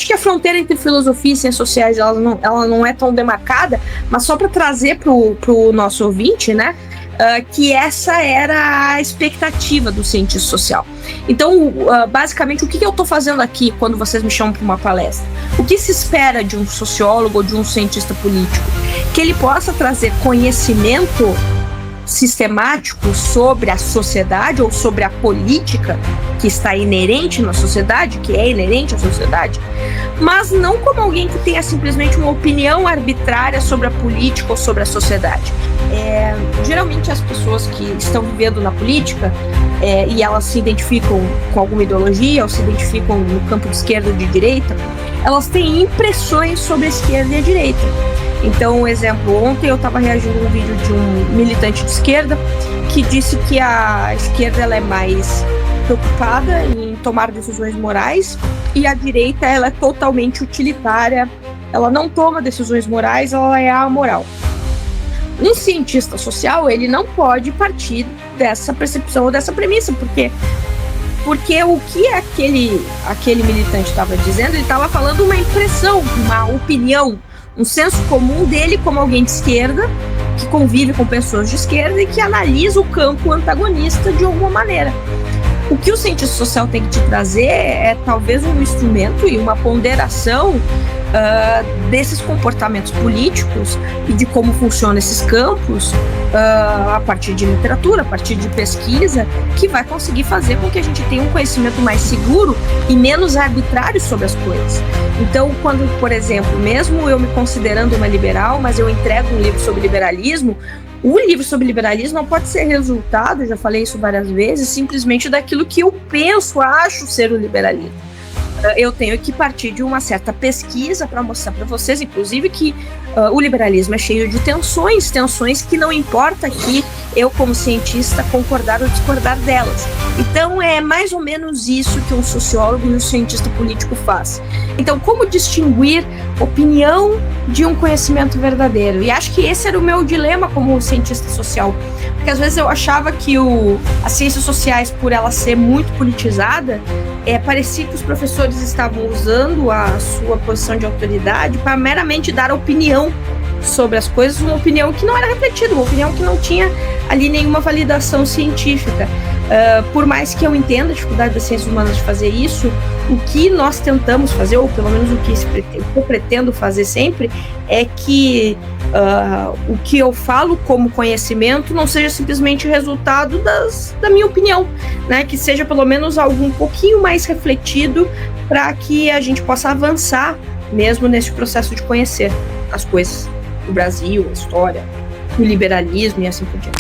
acho que a fronteira entre filosofia e ciências sociais ela não é tão demarcada, mas só para trazer pro nosso ouvinte, né? Que essa era a expectativa do cientista social. Então, basicamente, o que eu estou fazendo aqui quando vocês me chamam para uma palestra? O que se espera de um sociólogo ou de um cientista político? Que ele possa trazer conhecimento sistemático sobre a sociedade ou sobre a política que está inerente na sociedade, que é inerente à sociedade, mas não como alguém que tenha simplesmente uma opinião arbitrária sobre a política ou sobre a sociedade. Geralmente as pessoas que estão vivendo na política e elas se identificam com alguma ideologia ou se identificam no campo de esquerda ou de direita, elas têm impressões sobre a esquerda e a direita. Então, um exemplo, ontem eu estava reagindo a um vídeo de um militante de esquerda que disse que a esquerda ela é mais preocupada em tomar decisões morais e a direita ela é totalmente utilitária, ela não toma decisões morais, ela é amoral. Um cientista social, ele não pode partir dessa percepção ou dessa premissa, porque o que aquele militante estava dizendo, ele estava falando uma impressão, uma opinião, um senso comum dele como alguém de esquerda, que convive com pessoas de esquerda e que analisa o campo antagonista de alguma maneira. O que o cientista social tem que te trazer é talvez um instrumento e uma ponderação desses comportamentos políticos e de como funcionam esses campos a partir de literatura, a partir de pesquisa, que vai conseguir fazer com que a gente tenha um conhecimento mais seguro e menos arbitrário sobre as coisas. Então, quando, por exemplo, mesmo eu me considerando uma liberal, mas eu entrego um livro sobre liberalismo, o livro sobre liberalismo não pode ser resultado, já falei isso várias vezes, simplesmente daquilo que eu penso, acho ser o liberalismo. Eu tenho que partir de uma certa pesquisa para mostrar para vocês, inclusive, que o liberalismo é cheio de tensões que não importa aqui eu, como cientista, concordar ou discordar delas. Então, é mais ou menos isso que um sociólogo e um cientista político faz. Então, como distinguir opinião de um conhecimento verdadeiro? E acho que esse era o meu dilema como cientista social. Porque às vezes eu achava que as ciências sociais, por ela ser muito politizada, parecia que os professores estavam usando a sua posição de autoridade para meramente dar opinião sobre as coisas, uma opinião que não era refletida, uma opinião que não tinha ali nenhuma validação científica. Por mais que eu entenda a dificuldade das ciências humanas de fazer isso, o que nós tentamos fazer, ou pelo menos o que eu pretendo fazer sempre, é que o que eu falo como conhecimento não seja simplesmente resultado da minha opinião, né? Que seja pelo menos algo um pouquinho mais refletido para que a gente possa avançar mesmo nesse processo de conhecer as coisas, o Brasil, a história, o liberalismo e assim por diante.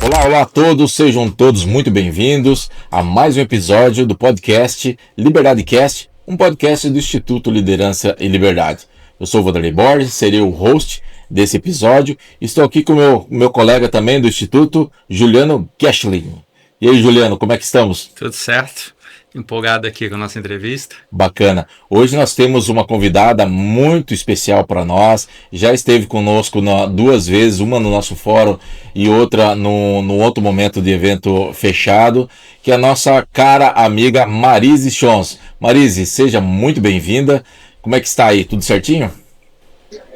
Olá a todos, sejam todos muito bem-vindos a mais um episódio do podcast LiberdadeCast, um podcast do Instituto Liderança e Liberdade. Eu sou o Vanderlei Borges, serei o host desse episódio. Estou aqui com o meu colega também do Instituto, Juliano Keschling. E aí, Juliano, como é que estamos? Tudo certo. Empolgado aqui com a nossa entrevista. Bacana. Hoje nós temos uma convidada muito especial para nós. Já esteve conosco duas vezes, uma no nosso fórum e outra no outro momento de evento fechado, que é a nossa cara amiga Marise Chons. Marise, seja muito bem-vinda. Como é que está aí? Tudo certinho?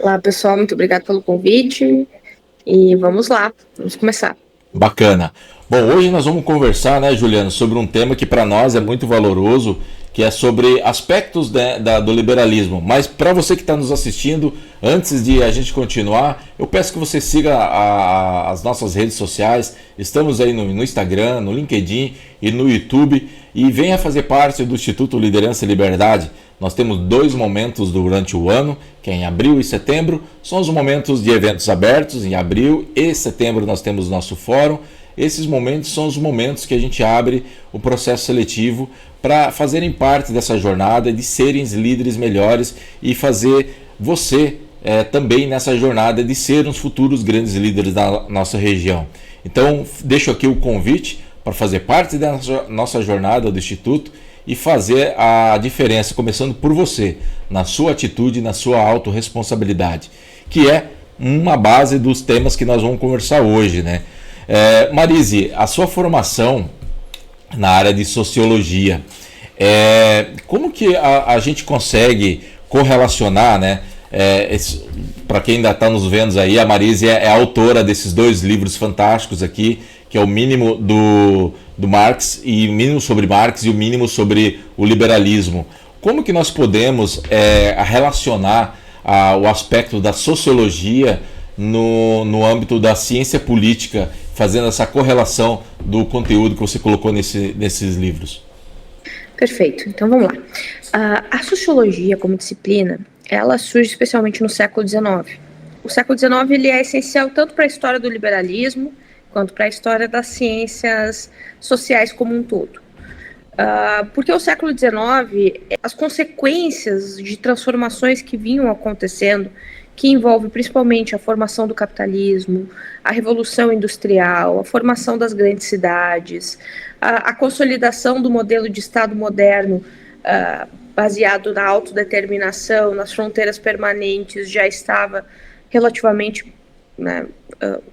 Olá, pessoal. Muito obrigado pelo convite. E vamos lá. Vamos começar. Bacana. Bom, hoje nós vamos conversar, né, Juliano, sobre um tema que para nós é muito valoroso, que é sobre aspectos do liberalismo. Mas para você que está nos assistindo, antes de a gente continuar, eu peço que você siga as nossas redes sociais. Estamos aí no Instagram, no LinkedIn e no YouTube. E venha fazer parte do Instituto Liderança e Liberdade. Nós temos 2 momentos durante o ano, que é em abril e setembro. São os momentos de eventos abertos. Em abril e setembro nós temos o nosso fórum. Esses momentos são os momentos que a gente abre o processo seletivo para fazerem parte dessa jornada de serem líderes melhores e fazer você também nessa jornada de ser uns futuros grandes líderes da nossa região. Então, deixo aqui o convite para fazer parte da nossa jornada do Instituto e fazer a diferença, começando por você, na sua atitude, na sua autorresponsabilidade, que é uma base dos temas que nós vamos conversar hoje, né? Marise, a sua formação na área de sociologia, Como que a gente consegue correlacionar, né? Para quem ainda está nos vendo aí, a Marise é autora desses 2 livros fantásticos aqui, que é o mínimo do Marx, e o mínimo sobre Marx e o mínimo sobre o liberalismo. Como que nós podemos relacionar o aspecto da sociologia no âmbito da ciência política, fazendo essa correlação do conteúdo que você colocou nesses livros? Perfeito, então vamos lá. A sociologia como disciplina, ela surge especialmente no século XIX. O século XIX ele é essencial tanto para a história do liberalismo, quanto para a história das ciências sociais como um todo. Porque o século XIX, as consequências de transformações que vinham acontecendo, que envolve principalmente a formação do capitalismo, a revolução industrial, a formação das grandes cidades, a consolidação do modelo de Estado moderno, baseado na autodeterminação, nas fronteiras permanentes, já estava relativamente, né,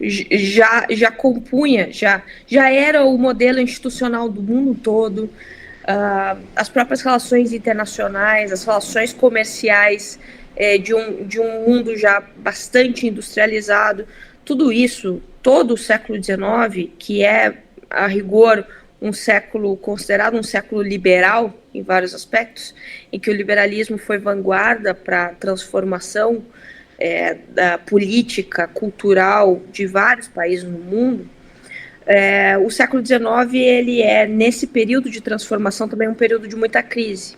já compunha, já era o modelo institucional do mundo todo. As próprias relações internacionais, as relações comerciais de um mundo já bastante industrializado, tudo isso, todo o século XIX, que é, a rigor, um século considerado um século liberal em vários aspectos, em que o liberalismo foi vanguarda para a transformação da política cultural de vários países no mundo. O século XIX, ele é, nesse período de transformação, também um período de muita crise,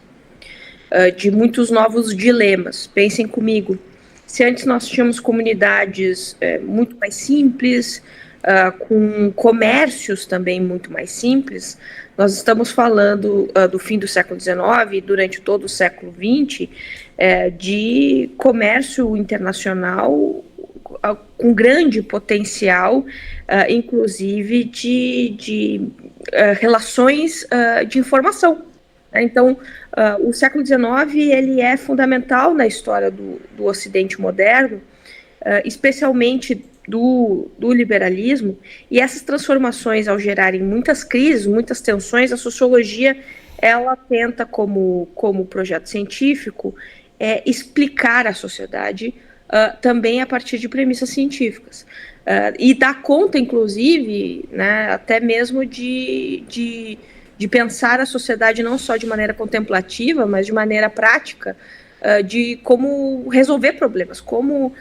de muitos novos dilemas. Pensem comigo, se antes nós tínhamos comunidades muito mais simples, com comércios também muito mais simples, nós estamos falando do fim do século XIX e durante todo o século XX de comércio internacional com grande potencial, inclusive de relações de informação. Então, o século XIX ele é fundamental na história do Ocidente moderno, especialmente do liberalismo, e essas transformações, ao gerarem muitas crises, muitas tensões, a sociologia ela tenta, como projeto científico, explicar a sociedade também a partir de premissas científicas. E dar conta, inclusive, né, até mesmo de pensar a sociedade não só de maneira contemplativa, mas de maneira prática, de como resolver problemas, como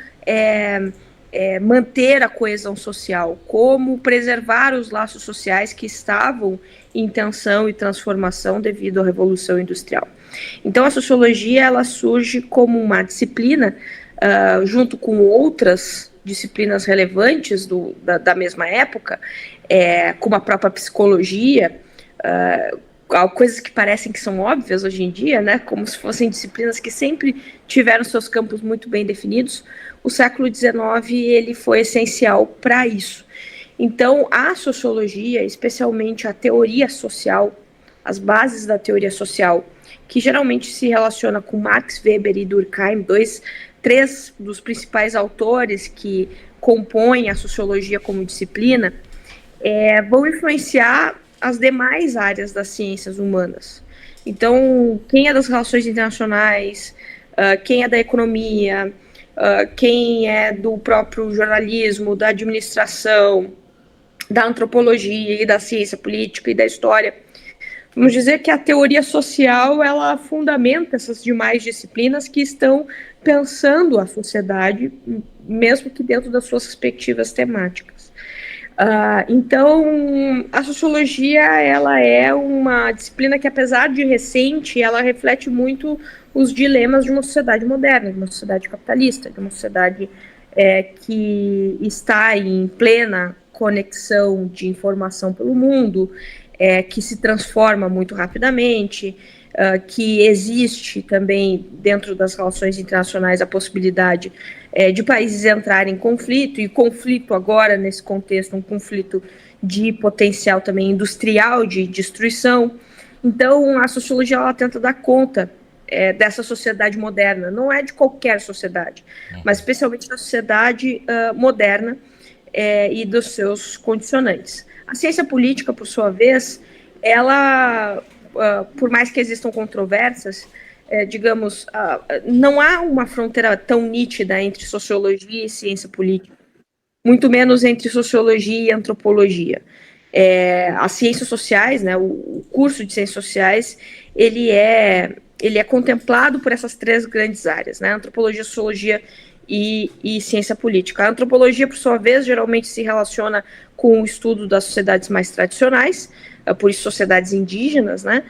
manter a coesão social, como preservar os laços sociais que estavam em tensão e transformação devido à Revolução Industrial. Então, a sociologia ela surge como uma disciplina, junto com outras disciplinas relevantes da mesma época, como a própria psicologia, coisas que parecem que são óbvias hoje em dia, né, como se fossem disciplinas que sempre tiveram seus campos muito bem definidos. O século XIX ele foi essencial para isso. Então, a sociologia, especialmente a teoria social, as bases da teoria social, que geralmente se relaciona com Marx, Weber e Durkheim, três dos principais autores que compõem a sociologia como disciplina, vão influenciar as demais áreas das ciências humanas. Então, quem é das relações internacionais, quem é da economia, quem é do próprio jornalismo, da administração, da antropologia e da ciência política e da história. Vamos dizer que a teoria social, ela fundamenta essas demais disciplinas que estão pensando a sociedade, mesmo que dentro das suas respectivas temáticas. Então, a sociologia, ela é uma disciplina que, apesar de recente, ela reflete muito os dilemas de uma sociedade moderna, de uma sociedade capitalista, de uma sociedade que está em plena conexão de informação pelo mundo, que se transforma muito rapidamente, que existe também dentro das relações internacionais a possibilidade de países entrarem em conflito, e conflito agora, nesse contexto, um conflito de potencial também industrial, de destruição. Então, a sociologia ela tenta dar conta dessa sociedade moderna, não é de qualquer sociedade, mas especialmente da sociedade moderna e dos seus condicionantes. A ciência política, por sua vez, ela por mais que existam controvérsias, digamos, não há uma fronteira tão nítida entre sociologia e ciência política, muito menos entre sociologia e antropologia. As ciências sociais, né, o curso de ciências sociais, ele é contemplado por essas três grandes áreas, né, antropologia, sociologia e ciência política. A antropologia, por sua vez, geralmente se relaciona com o estudo das sociedades mais tradicionais, por isso sociedades indígenas, né,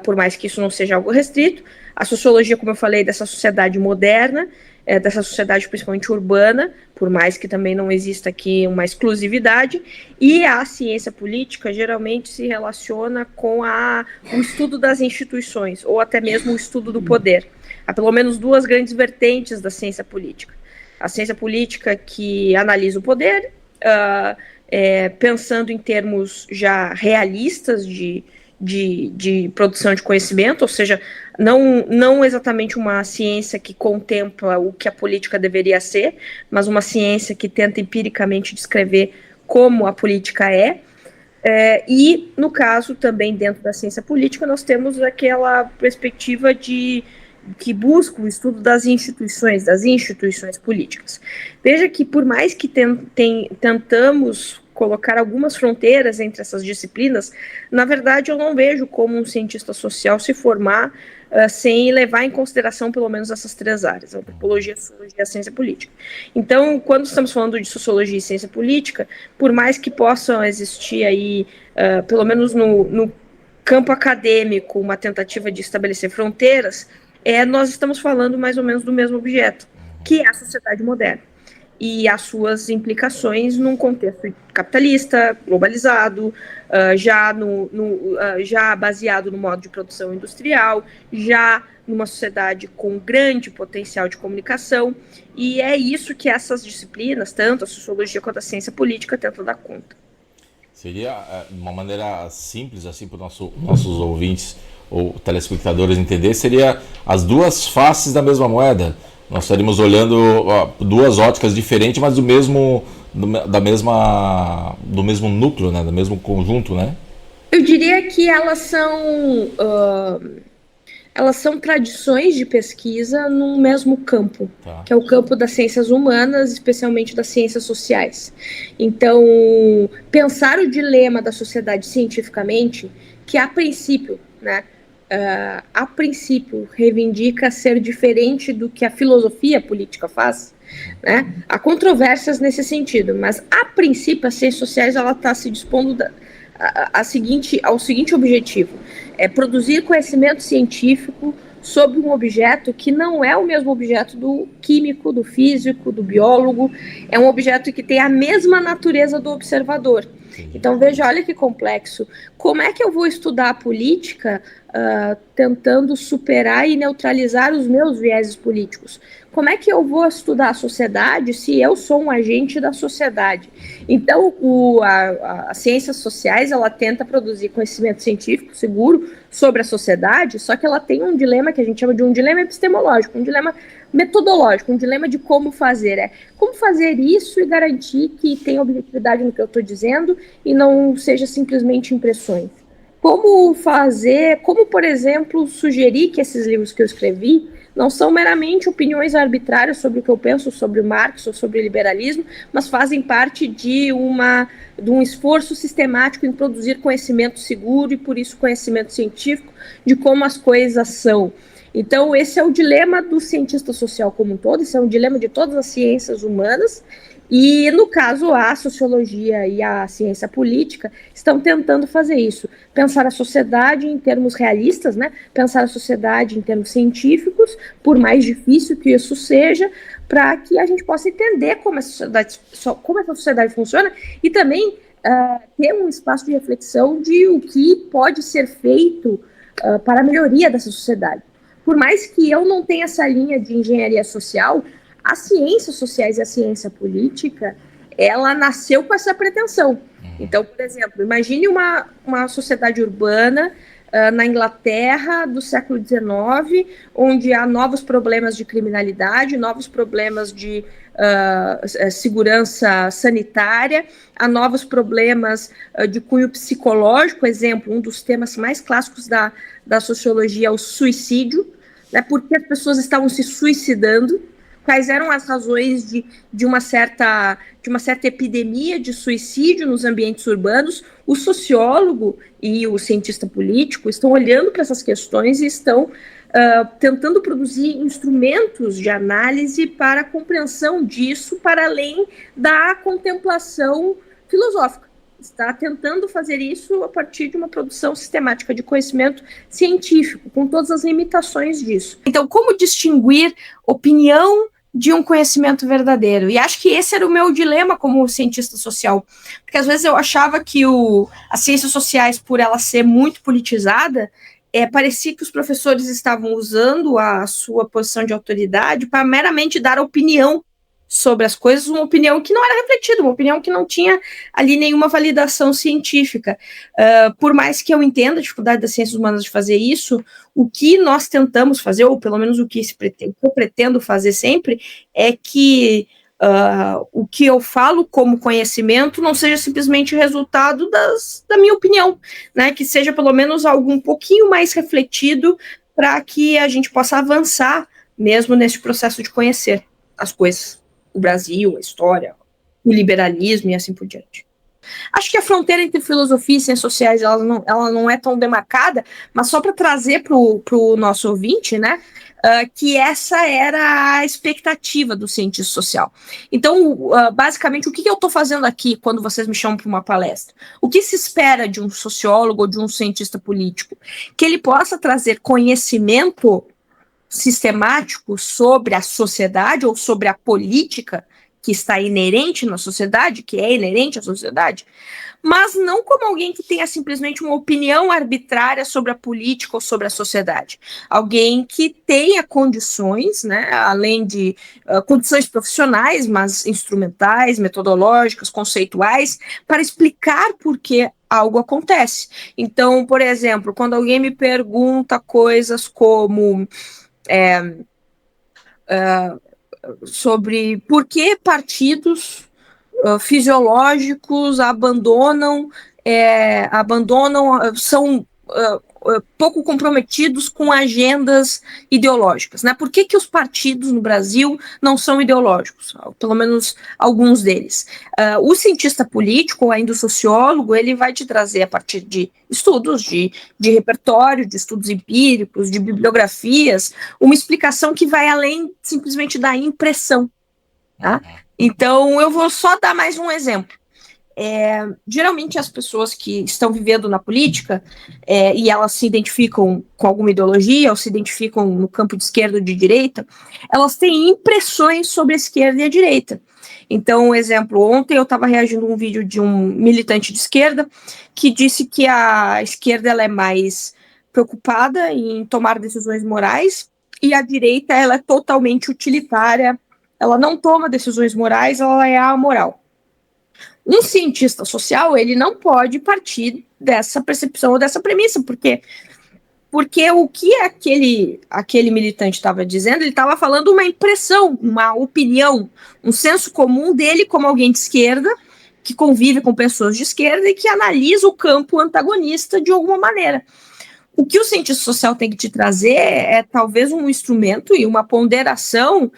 por mais que isso não seja algo restrito. A sociologia, como eu falei, dessa sociedade moderna, dessa sociedade principalmente urbana, por mais que também não exista aqui uma exclusividade, e a ciência política geralmente se relaciona com o estudo das instituições, ou até mesmo o estudo do poder. Há pelo menos duas grandes vertentes da ciência política. A ciência política que analisa o poder, pensando em termos já realistas de produção de conhecimento, ou seja, não exatamente uma ciência que contempla o que a política deveria ser, mas uma ciência que tenta empiricamente descrever como a política e, no caso, também dentro da ciência política, nós temos aquela perspectiva que busca o estudo das instituições políticas. Veja que, por mais que tentamos colocar algumas fronteiras entre essas disciplinas, na verdade eu não vejo como um cientista social se formar sem levar em consideração pelo menos essas três áreas, a antropologia, a sociologia e a ciência política. Então, quando estamos falando de sociologia e ciência política, por mais que possam existir aí, pelo menos no campo acadêmico, uma tentativa de estabelecer fronteiras, nós estamos falando mais ou menos do mesmo objeto, que é a sociedade moderna e as suas implicações num contexto capitalista, globalizado, já baseado no modo de produção industrial, já numa sociedade com grande potencial de comunicação, e é isso que essas disciplinas, tanto a sociologia quanto a ciência política, tentam dar conta. Seria uma maneira simples assim para os nossos ouvintes ou telespectadores entender, seria as duas faces da mesma moeda. Nós estaríamos olhando duas óticas diferentes, mas do mesmo núcleo, né? Do mesmo conjunto, né? Eu diria que elas são tradições de pesquisa no mesmo campo, que é o campo das ciências humanas, especialmente das ciências sociais. Então, pensar o dilema da sociedade cientificamente, que a princípio, né? A princípio reivindica ser diferente do que a filosofia política faz, né? Há controvérsias nesse sentido, mas a princípio as ciências sociais ela está se dispondo ao seguinte objetivo: produzir conhecimento científico sobre um objeto que não é o mesmo objeto do químico, do físico, do biólogo, é um objeto que tem a mesma natureza do observador. Então veja, olha que complexo. Como é que eu vou estudar a política tentando superar e neutralizar os meus vieses políticos? Como é que eu vou estudar a sociedade se eu sou um agente da sociedade? Então as ciências sociais ela tenta produzir conhecimento científico seguro sobre a sociedade, só que ela tem um dilema que a gente chama de um dilema epistemológico, um dilema metodológico, um dilema de como fazer. Como fazer isso e garantir que tenha objetividade no que eu estou dizendo e não seja simplesmente impressões. Como fazer, por exemplo, sugerir que esses livros que eu escrevi não são meramente opiniões arbitrárias sobre o que eu penso sobre Marx ou sobre liberalismo, mas fazem parte de um esforço sistemático em produzir conhecimento seguro e, por isso, conhecimento científico de como as coisas são. Então, esse é o dilema do cientista social como um todo, esse é um dilema de todas as ciências humanas, e, no caso, a sociologia e a ciência política estão tentando fazer isso, pensar a sociedade em termos realistas, né? Pensar a sociedade em termos científicos, por mais difícil que isso seja, para que a gente possa entender como essa sociedade funciona e também ter um espaço de reflexão de o que pode ser feito para a melhoria dessa sociedade. Por mais que eu não tenha essa linha de engenharia social, as ciências sociais e a ciência política, ela nasceu com essa pretensão. Então, por exemplo, imagine uma sociedade urbana na Inglaterra do século XIX, onde há novos problemas de criminalidade, novos problemas de segurança sanitária, há novos problemas de cunho psicológico. Exemplo, um dos temas mais clássicos da sociologia é o suicídio, né? Por que as pessoas estavam se suicidando, quais eram as razões de uma certa epidemia de suicídio nos ambientes urbanos. O sociólogo e o cientista político estão olhando para essas questões e estão tentando produzir instrumentos de análise para a compreensão disso, para além da contemplação filosófica. Está tentando fazer isso a partir de uma produção sistemática de conhecimento científico, com todas as limitações disso. Então, como distinguir opinião de um conhecimento verdadeiro? E acho que esse era o meu dilema como cientista social, porque às vezes eu achava que as ciências sociais, por ela ser muito politizada, parecia que os professores estavam usando a sua posição de autoridade para meramente dar opinião sobre as coisas, uma opinião que não era refletida, uma opinião que não tinha ali nenhuma validação científica. Por mais que eu entenda a dificuldade das ciências humanas de fazer isso, o que nós tentamos fazer, ou pelo menos o que eu pretendo fazer sempre, é que o que eu falo como conhecimento não seja simplesmente resultado da minha opinião, né? Que seja pelo menos algo um pouquinho mais refletido para que a gente possa avançar mesmo nesse processo de conhecer as coisas. O Brasil, a história, o liberalismo e assim por diante. Acho que a fronteira entre filosofia e ciências sociais ela não é tão demarcada, mas só para trazer para o nosso ouvinte, né, que essa era a expectativa do cientista social. Então, basicamente, o que eu estou fazendo aqui quando vocês me chamam para uma palestra? O que se espera de um sociólogo ou de um cientista político? Que ele possa trazer conhecimento sistemático sobre a sociedade ou sobre a política que está inerente na sociedade, que é inerente à sociedade, mas não como alguém que tenha simplesmente uma opinião arbitrária sobre a política ou sobre a sociedade. Alguém que tenha condições, né, além de condições profissionais, mas instrumentais, metodológicas, conceituais, para explicar por que algo acontece. Então, por exemplo, quando alguém me pergunta coisas como sobre por que partidos fisiológicos são pouco comprometidos com agendas ideológicas, né? Por que os partidos no Brasil não são ideológicos? Pelo menos alguns deles. O cientista político, ou ainda o sociólogo, ele vai te trazer a partir de estudos, de repertório, de estudos empíricos, de bibliografias, uma explicação que vai além simplesmente da impressão. Tá? Então, eu vou só dar mais um exemplo. Geralmente as pessoas que estão vivendo na política e elas se identificam com alguma ideologia ou se identificam no campo de esquerda ou de direita, elas têm impressões sobre a esquerda e a direita. Então, um exemplo, ontem eu estava reagindo a um vídeo de um militante de esquerda que disse que a esquerda ela é mais preocupada em tomar decisões morais e a direita ela é totalmente utilitária, ela não toma decisões morais, ela é amoral. Um cientista social, ele não pode partir dessa percepção ou dessa premissa, porque o que aquele militante estava dizendo, ele estava falando uma impressão, uma opinião, um senso comum dele como alguém de esquerda, que convive com pessoas de esquerda e que analisa o campo antagonista de alguma maneira. O que o cientista social tem que te trazer é talvez um instrumento e uma ponderação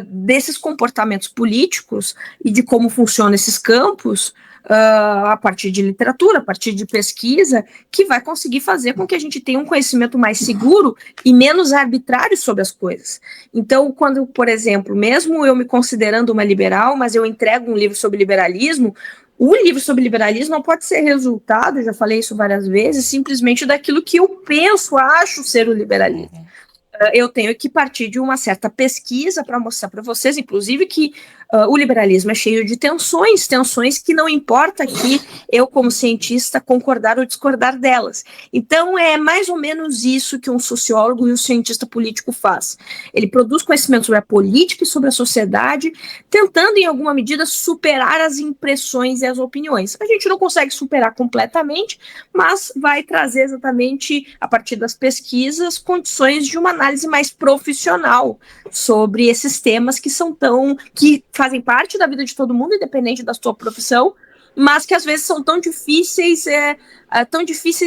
desses comportamentos políticos e de como funcionam esses campos a partir de literatura, a partir de pesquisa, que vai conseguir fazer com que a gente tenha um conhecimento mais seguro e menos arbitrário sobre as coisas. Então, quando, por exemplo, mesmo eu me considerando uma liberal, mas eu entrego um livro sobre liberalismo, o livro sobre liberalismo não pode ser resultado, já falei isso várias vezes, simplesmente daquilo que eu penso, acho ser o liberalismo. Eu tenho que partir de uma certa pesquisa para mostrar para vocês, inclusive, que O liberalismo é cheio de tensões que não importa que eu, como cientista, concordar ou discordar delas. Então, é mais ou menos isso que um sociólogo e um cientista político faz. Ele produz conhecimento sobre a política e sobre a sociedade, tentando, em alguma medida, superar as impressões e as opiniões. A gente não consegue superar completamente, mas vai trazer exatamente, a partir das pesquisas, condições de uma análise mais profissional sobre esses temas que fazem parte da vida de todo mundo, independente da sua profissão, mas que às vezes são tão difíceis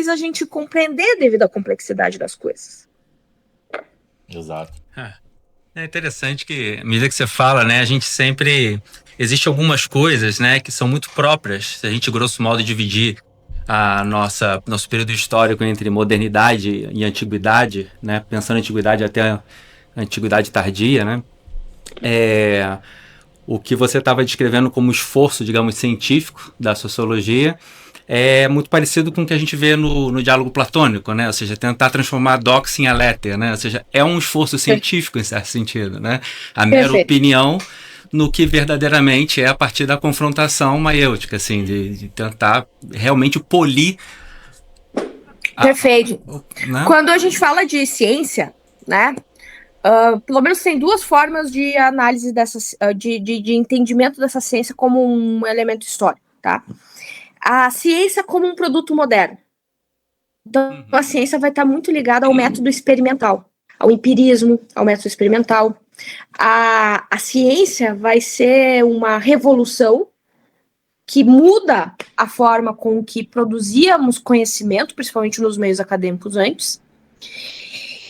a gente compreender devido à complexidade das coisas. Exato. É interessante que, à medida que você fala, né, a gente sempre... Existem algumas coisas, né, que são muito próprias, se a gente, grosso modo, dividir nosso período histórico entre modernidade e antiguidade, né, pensando em antiguidade até a antiguidade tardia, né, o que você estava descrevendo como esforço, digamos, científico da sociologia é muito parecido com o que a gente vê no diálogo platônico, né? Ou seja, tentar transformar a doxa em aléter, né? Ou seja, é um esforço científico em certo sentido, né? A mera opinião no que verdadeiramente é a partir da confrontação maiêutica, assim, de tentar realmente polir. Perfeito. Né? Quando a gente fala de ciência, né? Pelo menos tem duas formas de análise de entendimento dessa ciência como um elemento histórico, tá? A ciência como um produto moderno. Então, a ciência vai estar muito ligada ao método experimental, ao empirismo, ao método experimental. A ciência vai ser uma revolução que muda a forma com que produzíamos conhecimento, principalmente nos meios acadêmicos antes.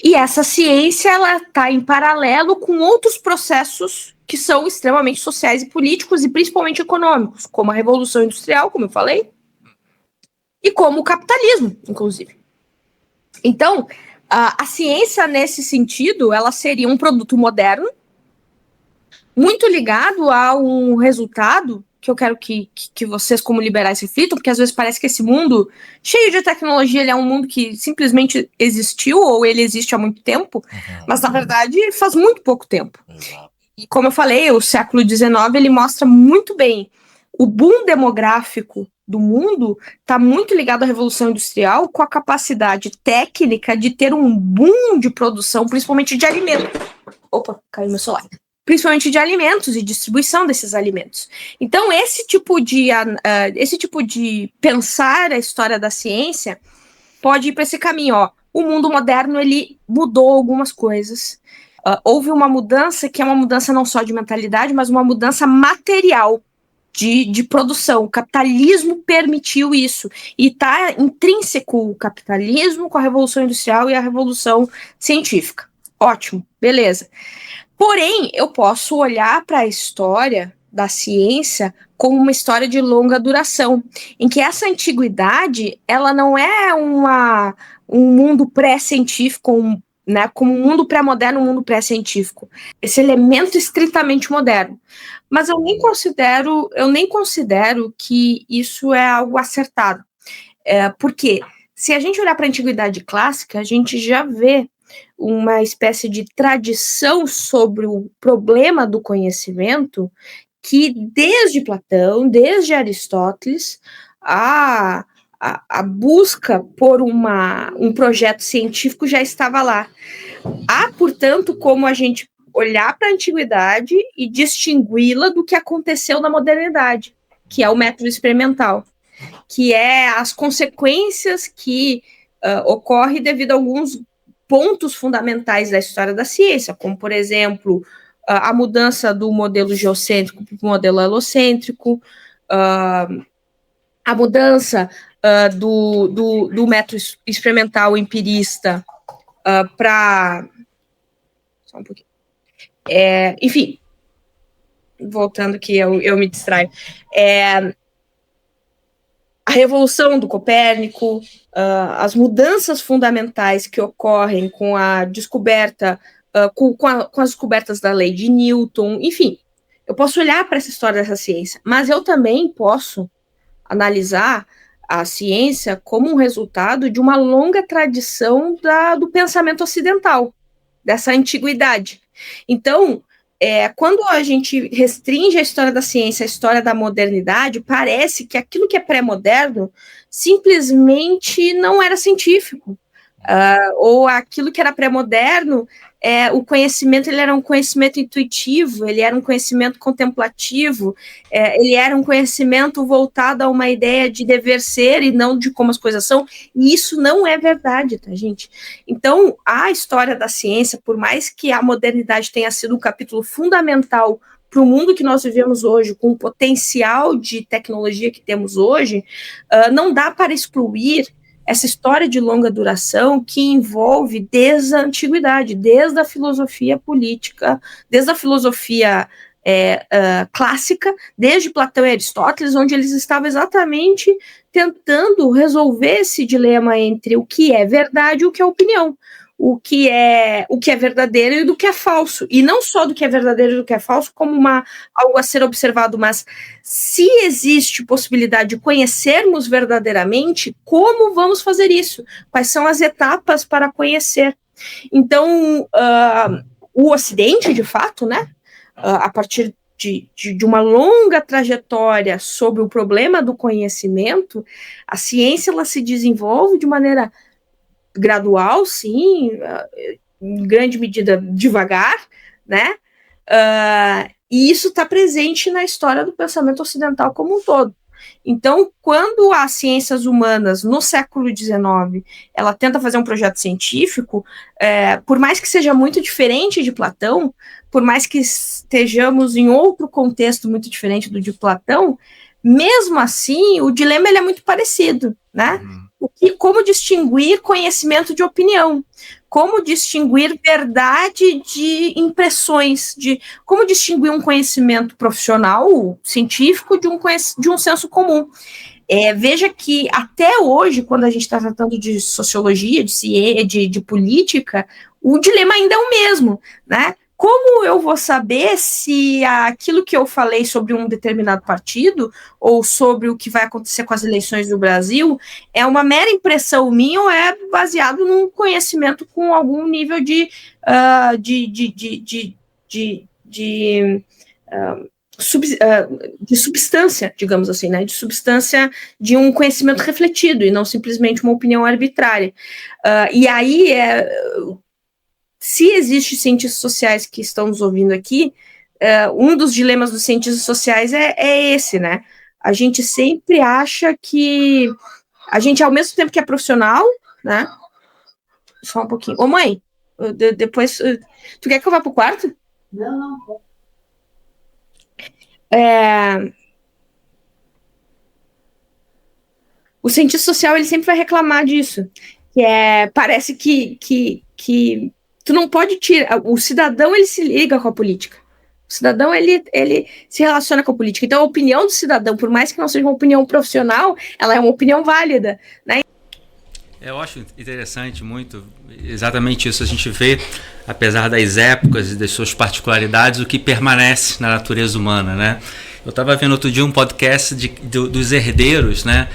E essa ciência, ela está em paralelo com outros processos que são extremamente sociais e políticos, e principalmente econômicos, como a Revolução Industrial, como eu falei, e como o capitalismo, inclusive. Então, a ciência, nesse sentido, ela seria um produto moderno, muito ligado a um resultado que eu quero que vocês, como liberais, reflitam, porque às vezes parece que esse mundo, cheio de tecnologia, ele é um mundo que simplesmente existiu, ou ele existe há muito tempo, mas, na verdade, faz muito pouco tempo. Exato. E, como eu falei, o século XIX, ele mostra muito bem o boom demográfico do mundo está muito ligado à Revolução Industrial, com a capacidade técnica de ter um boom de produção, principalmente de alimentos. Opa, caiu meu celular. Principalmente de alimentos e distribuição desses alimentos. Então, esse tipo de pensar a história da ciência pode ir para esse caminho. O mundo moderno, ele mudou algumas coisas. Houve uma mudança que é uma mudança não só de mentalidade, mas uma mudança material de produção. O capitalismo permitiu isso. E está intrínseco o capitalismo com a Revolução Industrial e a Revolução Científica. Ótimo, beleza. Porém, eu posso olhar para a história da ciência como uma história de longa duração, em que essa antiguidade, ela não é um mundo pré-científico, né, como um mundo pré-moderno, um mundo pré-científico. Esse elemento estritamente moderno. Mas eu nem considero que isso é algo acertado. Porque se a gente olhar para a antiguidade clássica, a gente já vê uma espécie de tradição sobre o problema do conhecimento que desde Platão, desde Aristóteles, a busca por um projeto científico já estava lá. Há, portanto, como a gente olhar para a antiguidade e distingui-la do que aconteceu na modernidade, que é o método experimental, que é as consequências que ocorrem devido a alguns pontos fundamentais da história da ciência, como, por exemplo, a mudança do modelo geocêntrico para o modelo helocêntrico, a mudança do método experimental empirista para... Só um pouquinho. Enfim, voltando que eu me distraio. A revolução do Copérnico, as mudanças fundamentais que ocorrem com a descoberta, com as descobertas da lei de Newton, enfim, eu posso olhar para essa história dessa ciência, mas eu também posso analisar a ciência como um resultado de uma longa tradição do pensamento ocidental, dessa antiguidade. Então, quando a gente restringe a história da ciência, a história da modernidade, parece que aquilo que é pré-moderno simplesmente não era científico. Ou aquilo que era pré-moderno, o conhecimento ele era um conhecimento intuitivo, ele era um conhecimento contemplativo, ele era um conhecimento voltado a uma ideia de dever ser e não de como as coisas são, e isso não é verdade, tá, gente? Então, a história da ciência, por mais que a modernidade tenha sido um capítulo fundamental para o mundo que nós vivemos hoje, com o potencial de tecnologia que temos hoje, não dá para excluir essa história de longa duração que envolve desde a antiguidade, desde a filosofia política, desde a filosofia clássica, desde Platão e Aristóteles, onde eles estavam exatamente tentando resolver esse dilema entre o que é verdade e o que é opinião, o que é verdadeiro e do que é falso, e não só do que é verdadeiro e do que é falso como algo a ser observado, mas se existe possibilidade de conhecermos verdadeiramente, como vamos fazer isso? Quais são as etapas para conhecer? Então, o Ocidente, de fato, né, a partir de uma longa trajetória sobre o problema do conhecimento, a ciência ela se desenvolve de maneira gradual, sim, em grande medida devagar, né? E isso está presente na história do pensamento ocidental como um todo. Então, quando as ciências humanas, no século XIX, ela tenta fazer um projeto científico, por mais que seja muito diferente de Platão, por mais que estejamos em outro contexto muito diferente do de Platão, mesmo assim, o dilema ele é muito parecido, né? Como distinguir conhecimento de opinião, como distinguir verdade de impressões, como distinguir um conhecimento profissional, científico, de um senso comum. Veja que até hoje, quando a gente está tratando de sociologia, de ciência, de política, o dilema ainda é o mesmo, né? Como eu vou saber se aquilo que eu falei sobre um determinado partido ou sobre o que vai acontecer com as eleições do Brasil é uma mera impressão minha ou é baseado num conhecimento com algum nível de substância, digamos assim, né? De substância de um conhecimento refletido e não simplesmente uma opinião arbitrária. E aí se existem cientistas sociais que estão nos ouvindo aqui, um dos dilemas dos cientistas sociais é esse, né? A gente sempre acha que a gente, ao mesmo tempo que é profissional, né? Só um pouquinho. Ô, mãe, depois... Tu quer que eu vá pro quarto? Não. O cientista social, ele sempre vai reclamar disso. Parece que tu não pode tirar... O cidadão, ele se liga com a política. O cidadão, ele se relaciona com a política. Então, a opinião do cidadão, por mais que não seja uma opinião profissional, ela é uma opinião válida, né? Eu acho interessante muito exatamente isso. A gente vê, apesar das épocas e das suas particularidades, o que permanece na natureza humana, né? Eu estava vendo outro dia um podcast dos herdeiros, né?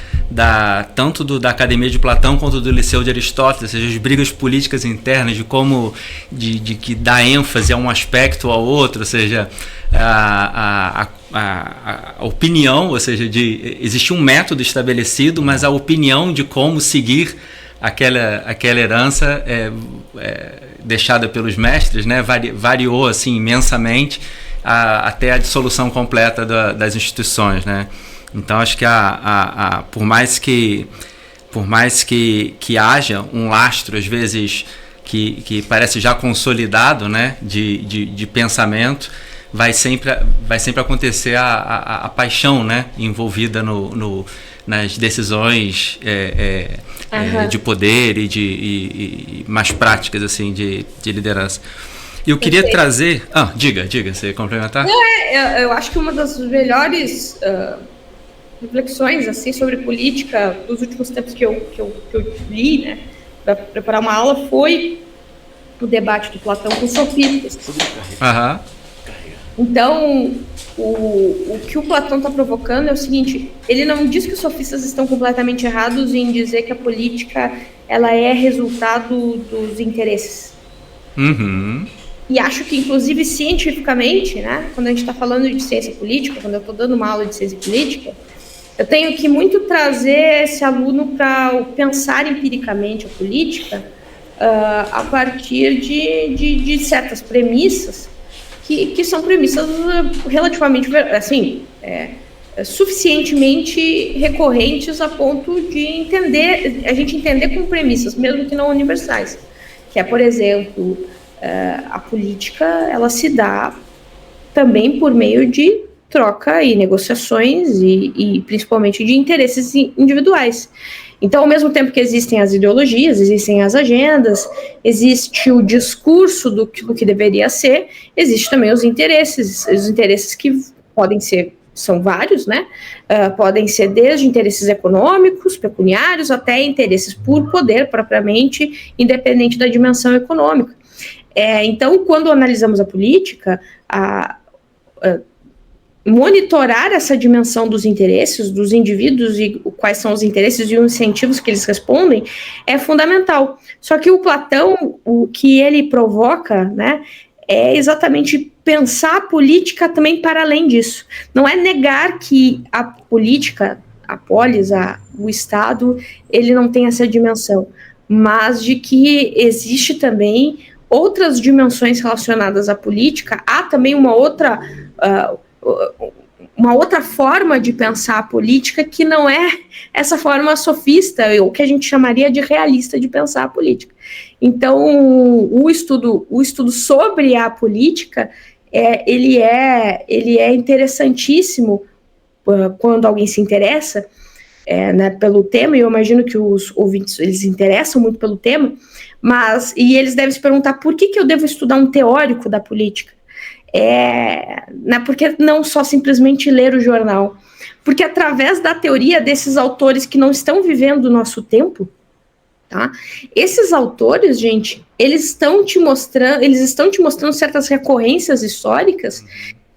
Tanto da Academia de Platão quanto do Liceu de Aristóteles, ou seja, as brigas políticas internas, de como que dá ênfase a um aspecto ou ao outro, ou seja, a opinião, ou seja, existe um método estabelecido, mas a opinião de como seguir aquela herança deixada pelos mestres, né, variou assim imensamente até a dissolução completa das instituições, né? Então acho que por mais que haja um lastro às vezes que parece já consolidado, né, de pensamento, vai sempre acontecer a paixão, né, envolvida nas decisões de poder e mais práticas assim de liderança. E eu queria trazer... Diga, você ia complementar? Eu acho que uma das melhores reflexões assim, sobre política dos últimos tempos que eu li, né, para preparar uma aula, foi o debate do Platão com os sofistas. Então, o que o Platão está provocando é o seguinte: ele não diz que os sofistas estão completamente errados em dizer que a política ela é resultado dos interesses. e acho que, inclusive, cientificamente, né, quando a gente está falando de ciência política, quando eu estou dando uma aula de ciência política, eu tenho que muito trazer esse aluno para pensar empiricamente a política a partir de certas premissas que são premissas relativamente, assim, suficientemente recorrentes a ponto de a gente entender como premissas, mesmo que não universais, que é, por exemplo, a política, ela se dá também por meio de troca e negociações e principalmente de interesses individuais. Então, ao mesmo tempo que existem as ideologias, existem as agendas, existe o discurso do que deveria ser, existe também os interesses que são vários, né? Podem ser desde interesses econômicos, pecuniários, até interesses por poder propriamente, independente da dimensão econômica. Então, quando analisamos a política, monitorar essa dimensão dos interesses dos indivíduos e quais são os interesses e os incentivos que eles respondem é fundamental. Só que o Platão, o que ele provoca, né, é exatamente pensar a política também para além disso. Não é negar que a política, a polis, o Estado, ele não tem essa dimensão, mas de que existe também outras dimensões relacionadas à política. Há também uma outra forma de pensar a política que não é essa forma sofista, ou que a gente chamaria de realista de pensar a política. Então, o estudo sobre a política, ele é interessantíssimo quando alguém se interessa né, pelo tema, e eu imagino que os ouvintes, eles se interessam muito pelo tema, e eles devem se perguntar por que eu devo estudar um teórico da política? Né, porque não só simplesmente ler o jornal, porque através da teoria desses autores que não estão vivendo o nosso tempo, tá? Esses autores, gente, eles estão te mostrando certas recorrências históricas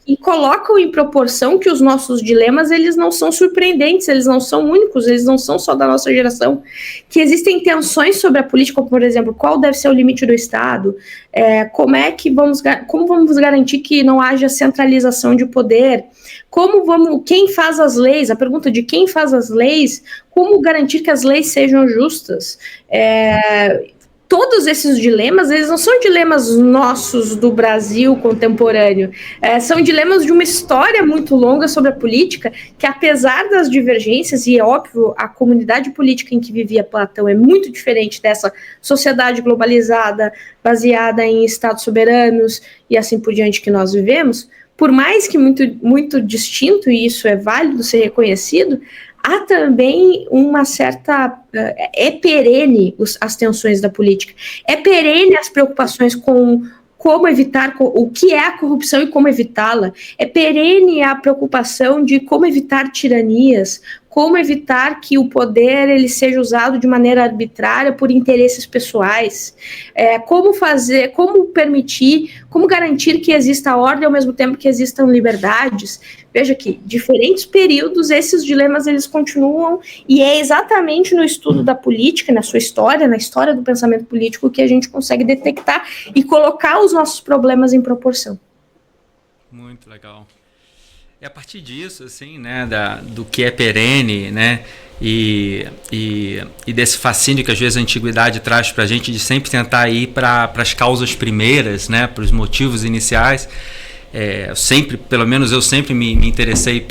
e colocam em proporção que os nossos dilemas, eles não são surpreendentes, eles não são únicos, eles não são só da nossa geração, que existem tensões sobre a política, como, por exemplo, qual deve ser o limite do Estado, como vamos garantir que não haja centralização de poder, quem faz as leis, a pergunta de quem faz as leis, como garantir que as leis sejam justas, todos esses dilemas, eles não são dilemas nossos do Brasil contemporâneo, são dilemas de uma história muito longa sobre a política, que apesar das divergências, e é óbvio, a comunidade política em que vivia Platão é muito diferente dessa sociedade globalizada, baseada em estados soberanos e assim por diante que nós vivemos, por mais que muito, muito distinto, e isso é válido ser reconhecido, há também uma certa... perene as tensões da política. É perene as preocupações com como evitar, o que é a corrupção e como evitá-la. É perene a preocupação de como evitar tiranias, como evitar que o poder ele seja usado de maneira arbitrária por interesses pessoais, como permitir, como garantir que exista ordem ao mesmo tempo que existam liberdades. Veja que, diferentes períodos, esses dilemas eles continuam, e é exatamente no estudo da política, na sua história, na história do pensamento político, que a gente consegue detectar e colocar os nossos problemas em proporção. Muito legal. E a partir disso, assim, né, do que é perene, né, e desse fascínio que às vezes a antiguidade traz para a gente de sempre tentar ir para as causas primeiras, né, para os motivos iniciais. Pelo menos eu sempre me interessei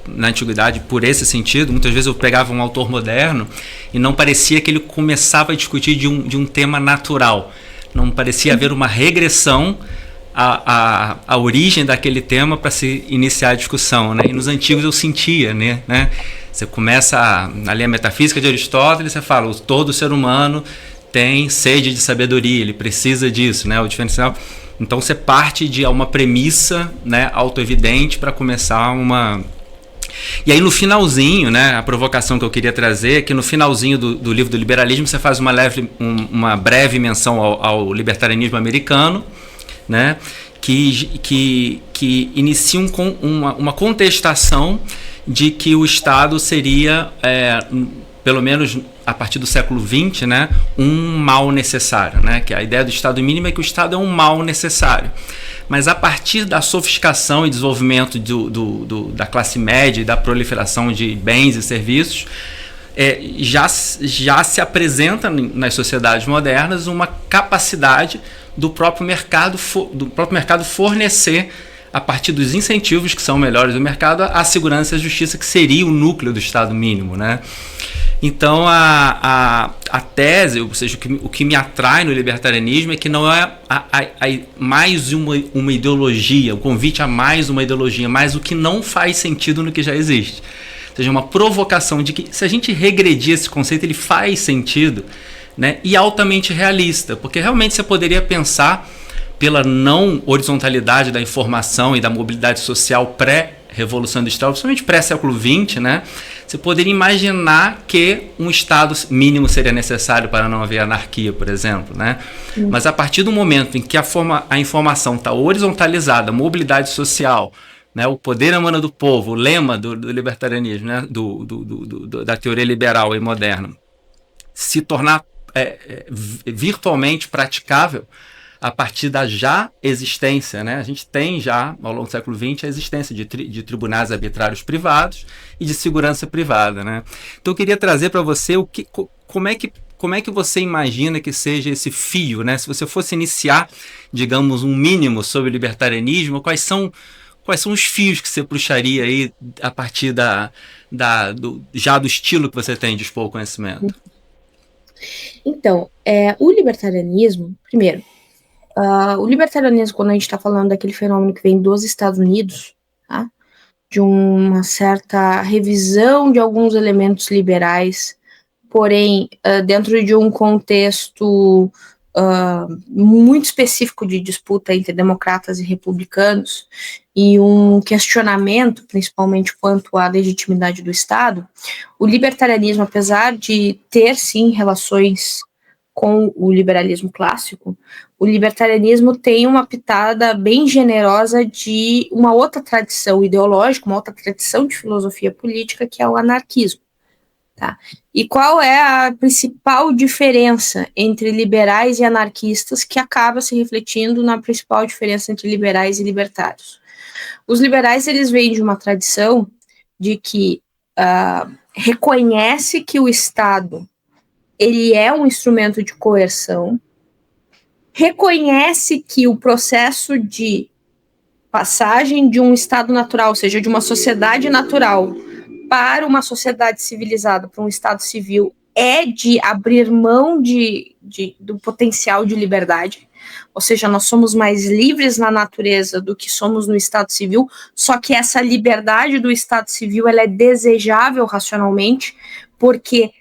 na antiguidade por esse sentido. Muitas vezes eu pegava um autor moderno e não parecia que ele começava a discutir de um tema natural. Não parecia haver uma regressão à origem daquele tema para se iniciar a discussão, né? E nos antigos eu sentia, né? Você começa a ler a metafísica de Aristóteles, você fala, todo ser humano tem sede de sabedoria, ele precisa disso, né? O diferencial. Então você parte de uma premissa, né, autoevidente para começar uma... E aí no finalzinho, né, a provocação que eu queria trazer é que no finalzinho do livro do liberalismo você faz uma breve menção ao libertarianismo americano, né, que inicia uma contestação de que o Estado seria pelo menos a partir do século XX, né, um mal necessário, né, que a ideia do Estado mínimo é que o Estado é um mal necessário. Mas a partir da sofisticação e desenvolvimento da classe média e da proliferação de bens e serviços, já se apresenta nas sociedades modernas uma capacidade do próprio mercado fornecer, a partir dos incentivos que são melhores do mercado, a segurança e a justiça, que seria o núcleo do Estado mínimo, né? Então, a tese, ou seja, o que me atrai no libertarianismo é que não é mais uma ideologia, o convite a mais uma ideologia, mas o que não faz sentido no que já existe. Ou seja, uma provocação de que, se a gente regredir esse conceito, ele faz sentido, né, e altamente realista, porque realmente você poderia pensar, pela não horizontalidade da informação e da mobilidade social pré-revolução industrial, principalmente pré-século XX, né, você poderia imaginar que um Estado mínimo seria necessário para não haver anarquia, por exemplo, né? Mas a partir do momento em que a informação está horizontalizada, a mobilidade social, né, o poder emana do povo, o lema do libertarianismo, né, da teoria liberal e moderna, se tornar virtualmente praticável a partir da já existência, né? A gente tem já, ao longo do século XX, a existência de tribunais arbitrários privados e de segurança privada, né? Então eu queria trazer para você como é que você imagina que seja esse fio, né? Se você fosse iniciar, digamos, um mínimo sobre o libertarianismo, quais são os fios que você puxaria aí a partir do estilo que você tem de expor o conhecimento? Então, o libertarianismo, primeiro, o libertarianismo, quando a gente está falando daquele fenômeno que vem dos Estados Unidos, tá? De uma certa revisão de alguns elementos liberais, porém, dentro de um contexto muito específico de disputa entre democratas e republicanos, e um questionamento, principalmente quanto à legitimidade do Estado, o libertarianismo, apesar de ter, sim, relações com o liberalismo clássico, o libertarianismo tem uma pitada bem generosa de uma outra tradição ideológica, uma outra tradição de filosofia política, que é o anarquismo. Tá? E qual é a principal diferença entre liberais e anarquistas, que acaba se refletindo na principal diferença entre liberais e libertários? Os liberais, eles vêm de uma tradição de que reconhece que o Estado ele é um instrumento de coerção, reconhece que o processo de passagem de um estado natural, ou seja, de uma sociedade natural para uma sociedade civilizada, para um estado civil, é de abrir mão do potencial de liberdade, ou seja, nós somos mais livres na natureza do que somos no estado civil, só que essa liberdade do estado civil ela é desejável racionalmente, porque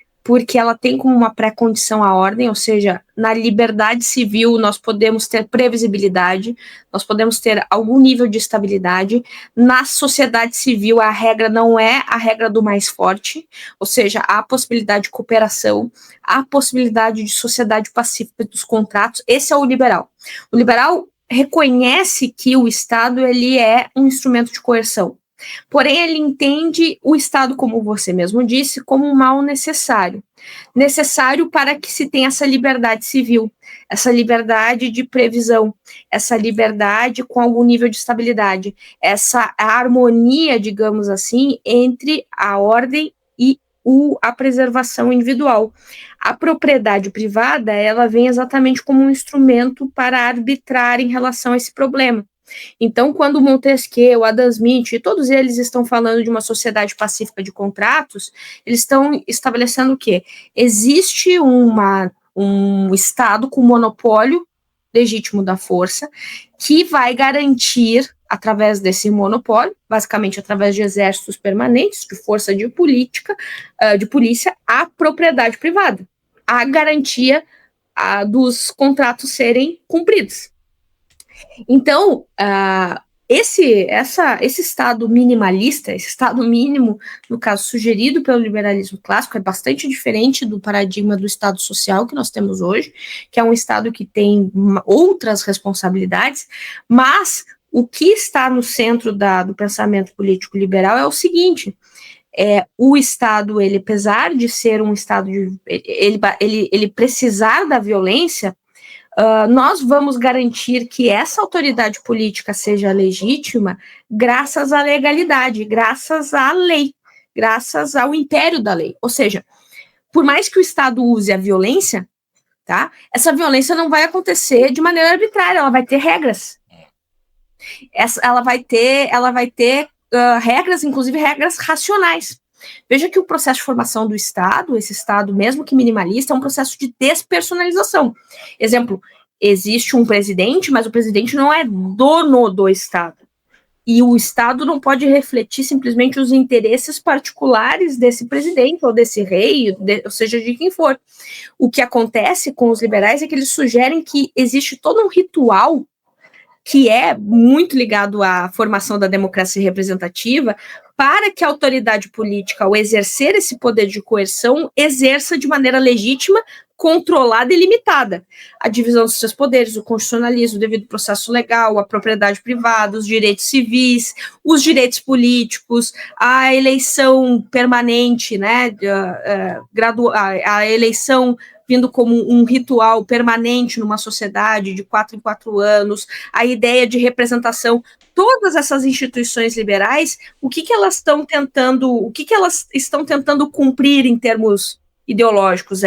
ela tem como uma pré-condição a ordem, ou seja, na liberdade civil nós podemos ter previsibilidade, nós podemos ter algum nível de estabilidade. Na sociedade civil a regra não é a regra do mais forte, ou seja, há a possibilidade de cooperação, há a possibilidade de sociedade pacífica dos contratos. Esse é o liberal. O liberal reconhece que o Estado ele é um instrumento de coerção. Porém, ele entende o Estado, como você mesmo disse, como um mal necessário. Necessário para que se tenha essa liberdade civil, essa liberdade de previsão, essa liberdade com algum nível de estabilidade, essa harmonia, digamos assim, entre a ordem e a preservação individual. A propriedade privada, ela vem exatamente como um instrumento para arbitrar em relação a esse problema. Então, quando Montesquieu, Adam Smith, todos eles estão falando de uma sociedade pacífica de contratos, eles estão estabelecendo o quê? Existe um Estado com monopólio legítimo da força que vai garantir, através desse monopólio, basicamente através de exércitos permanentes, de força de polícia, a propriedade privada, a garantia dos contratos serem cumpridos. Então, esse Estado minimalista, esse Estado mínimo, no caso, sugerido pelo liberalismo clássico, é bastante diferente do paradigma do Estado social que nós temos hoje, que é um Estado que tem outras responsabilidades, mas o que está no centro do pensamento político liberal é o seguinte: o Estado, ele, apesar de ser um Estado, ele precisar da violência, nós vamos garantir que essa autoridade política seja legítima graças à legalidade, graças à lei, graças ao império da lei. Ou seja, por mais que o Estado use a violência, tá? Essa violência não vai acontecer de maneira arbitrária, ela vai ter regras. Ela vai ter regras, inclusive regras racionais. Veja que o processo de formação do Estado, esse Estado, mesmo que minimalista, é um processo de despersonalização. Exemplo, existe um presidente, mas o presidente não é dono do Estado. E o Estado não pode refletir simplesmente os interesses particulares desse presidente, ou desse rei, ou seja, de quem for. O que acontece com os liberais é que eles sugerem que existe todo um ritual que é muito ligado à formação da democracia representativa, para que a autoridade política, ao exercer esse poder de coerção, exerça de maneira legítima, controlada e limitada a divisão dos seus poderes, o constitucionalismo, o devido processo legal, a propriedade privada, os direitos civis, os direitos políticos, a eleição permanente, né, a eleição vindo como um ritual permanente numa sociedade de 4 em 4 anos, a ideia de representação. Todas essas instituições liberais, o que elas estão tentando cumprir em termos ideológicos?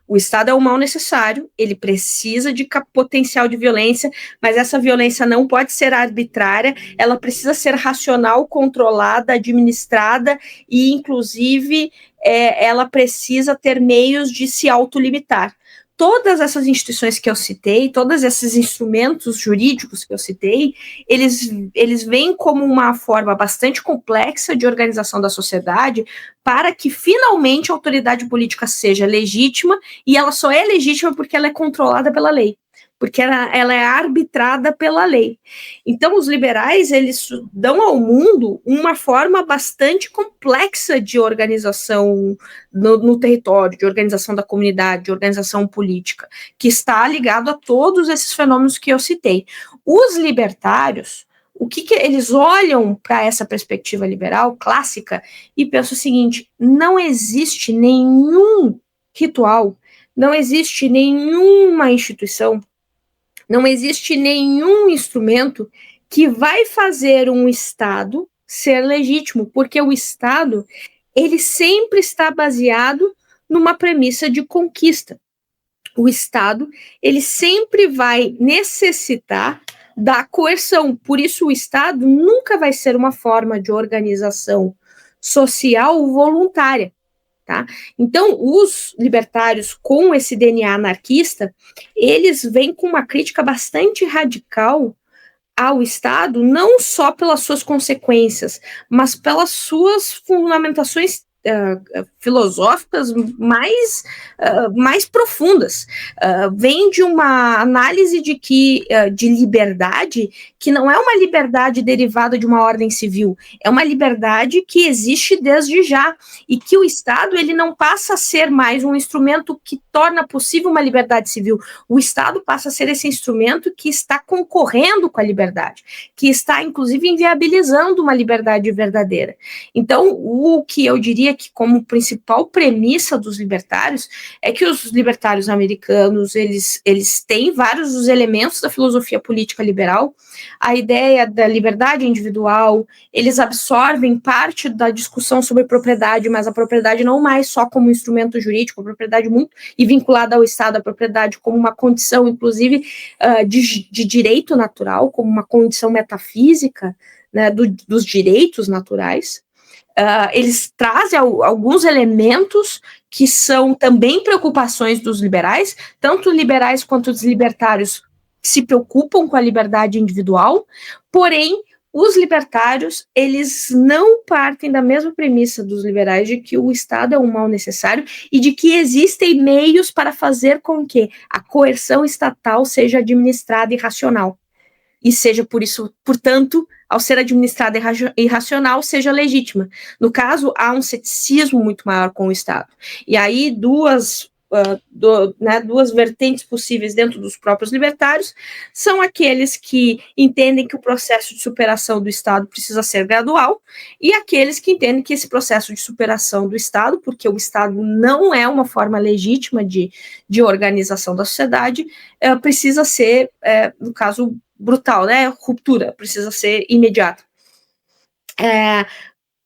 O Estado é um mal necessário, ele precisa de potencial de violência, mas essa violência não pode ser arbitrária, ela precisa ser racional, controlada, administrada e, inclusive, ela precisa ter meios de se autolimitar. Todas essas instituições que eu citei, todos esses instrumentos jurídicos que eu citei, eles vêm como uma forma bastante complexa de organização da sociedade para que, finalmente, a autoridade política seja legítima, e ela só é legítima porque ela é controlada pela lei, porque ela é arbitrada pela lei. Então, os liberais, eles dão ao mundo uma forma bastante complexa de organização no território, de organização da comunidade, de organização política, que está ligado a todos esses fenômenos que eu citei. Os libertários, o que eles olham para essa perspectiva liberal clássica e pensam o seguinte: não existe nenhum ritual, não existe nenhuma instituição, não existe nenhum instrumento que vai fazer um Estado ser legítimo, porque o Estado, ele sempre está baseado numa premissa de conquista. O Estado, ele sempre vai necessitar da coerção, por isso o Estado nunca vai ser uma forma de organização social voluntária. Tá? Então, os libertários, com esse DNA anarquista, eles vêm com uma crítica bastante radical ao Estado, não só pelas suas consequências, mas pelas suas fundamentações filosóficas mais profundas. Vem de uma análise de liberdade que não é uma liberdade derivada de uma ordem civil, é uma liberdade que existe desde já, e que o Estado, ele não passa a ser mais um instrumento que torna possível uma liberdade civil. O Estado passa a ser esse instrumento que está concorrendo com a liberdade, que está, inclusive, inviabilizando uma liberdade verdadeira. Então, o que eu diria que, como principal premissa dos libertários, é que os libertários americanos, eles têm vários dos elementos da filosofia política liberal, a ideia da liberdade individual, eles absorvem parte da discussão sobre propriedade, mas a propriedade não mais só como instrumento jurídico, a propriedade muito e vinculada ao Estado, a propriedade como uma condição, inclusive, de direito natural, como uma condição metafísica, né, dos direitos naturais. Eles trazem alguns elementos que são também preocupações dos liberais, tanto liberais quanto os libertários se preocupam com a liberdade individual, porém, os libertários, eles não partem da mesma premissa dos liberais de que o Estado é um mal necessário e de que existem meios para fazer com que a coerção estatal seja administrada e racional. E seja, por isso, portanto, ao ser administrada e racional, seja legítima. No caso, há um ceticismo muito maior com o Estado. E aí, duas duas vertentes possíveis dentro dos próprios libertários, são aqueles que entendem que o processo de superação do Estado precisa ser gradual, e aqueles que entendem que esse processo de superação do Estado, porque o Estado não é uma forma legítima de organização da sociedade, precisa ser, no caso, brutal, né? Ruptura, precisa ser imediata.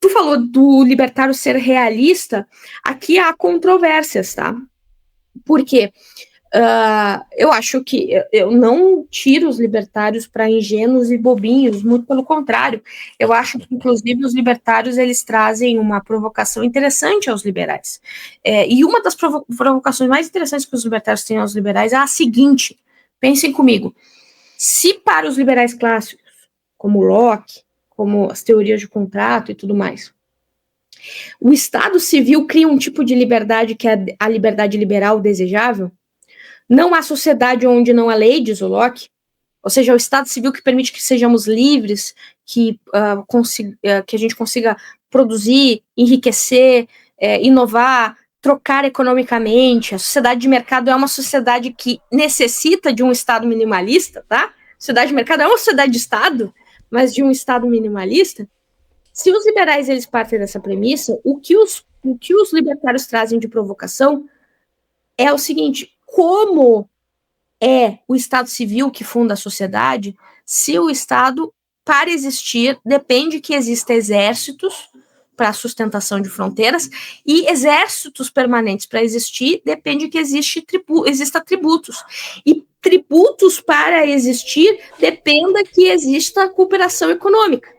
Tu falou do libertário ser realista, aqui há controvérsias, tá? Por quê? Eu acho que eu não tiro os libertários para ingênuos e bobinhos, muito pelo contrário. Eu acho que, inclusive, os libertários eles trazem uma provocação interessante aos liberais. E uma das provocações mais interessantes que os libertários têm aos liberais é a seguinte: pensem comigo. Se para os liberais clássicos, como Locke, como as teorias de contrato e tudo mais, o Estado civil cria um tipo de liberdade que é a liberdade liberal desejável, não há sociedade onde não há lei, diz o Locke, ou seja, o Estado civil que permite que sejamos livres, que a gente consiga produzir, enriquecer, inovar, trocar economicamente. A sociedade de mercado é uma sociedade que necessita de um Estado minimalista, tá? A sociedade de mercado é uma sociedade de Estado, mas de um Estado minimalista. Se os liberais eles partem dessa premissa, o que os libertários trazem de provocação é o seguinte: como é o Estado civil que funda a sociedade, se o Estado, para existir, depende que exista exércitos para a sustentação de fronteiras, e exércitos permanentes para existir, depende que exista tributos. E tributos para existir dependa que exista cooperação econômica.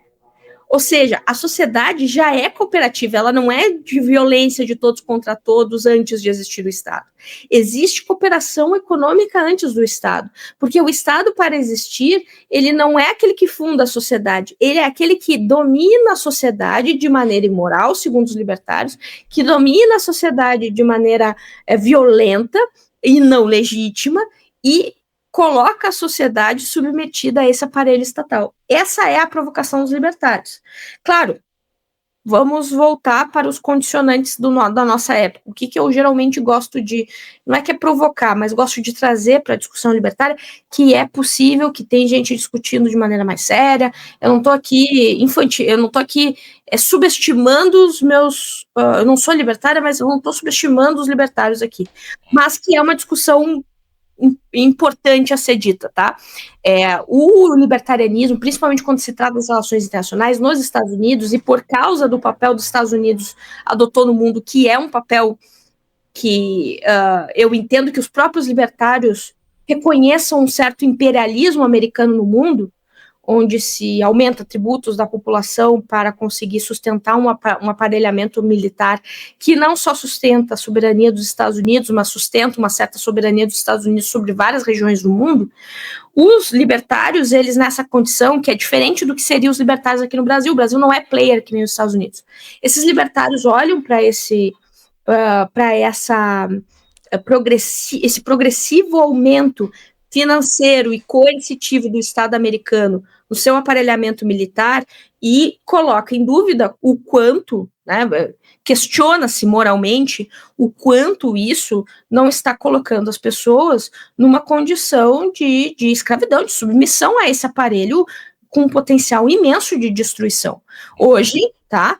Ou seja, a sociedade já é cooperativa, ela não é de violência de todos contra todos antes de existir o Estado. Existe cooperação econômica antes do Estado, porque o Estado, para existir, ele não é aquele que funda a sociedade, ele é aquele que domina a sociedade de maneira imoral, segundo os libertários, que domina a sociedade de maneira violenta e não legítima, e coloca a sociedade submetida a esse aparelho estatal. Essa é a provocação dos libertários. Claro, vamos voltar para os condicionantes da nossa época. O que eu geralmente gosto de, não é que é provocar, mas gosto de trazer para a discussão libertária, que é possível, que tem gente discutindo de maneira mais séria. Eu não estou aqui subestimando os meus... eu não sou libertária, mas eu não estou subestimando os libertários aqui. Mas que é uma discussão importante a ser dita, tá? O libertarianismo, principalmente quando se trata das relações internacionais nos Estados Unidos, e por causa do papel dos Estados Unidos adotou no mundo, que é um papel que eu entendo que os próprios libertários reconheçam um certo imperialismo americano no mundo, onde se aumenta tributos da população para conseguir sustentar um aparelhamento militar que não só sustenta a soberania dos Estados Unidos, mas sustenta uma certa soberania dos Estados Unidos sobre várias regiões do mundo. Os libertários, eles nessa condição, que é diferente do que seriam os libertários aqui no Brasil, o Brasil não é player que nem os Estados Unidos. Esses libertários olham para esse progressivo aumento financeiro e coercitivo do Estado americano no seu aparelhamento militar e coloca em dúvida o quanto, né, questiona-se moralmente o quanto isso não está colocando as pessoas numa condição de escravidão, de submissão a esse aparelho com um potencial imenso de destruição. Hoje, tá,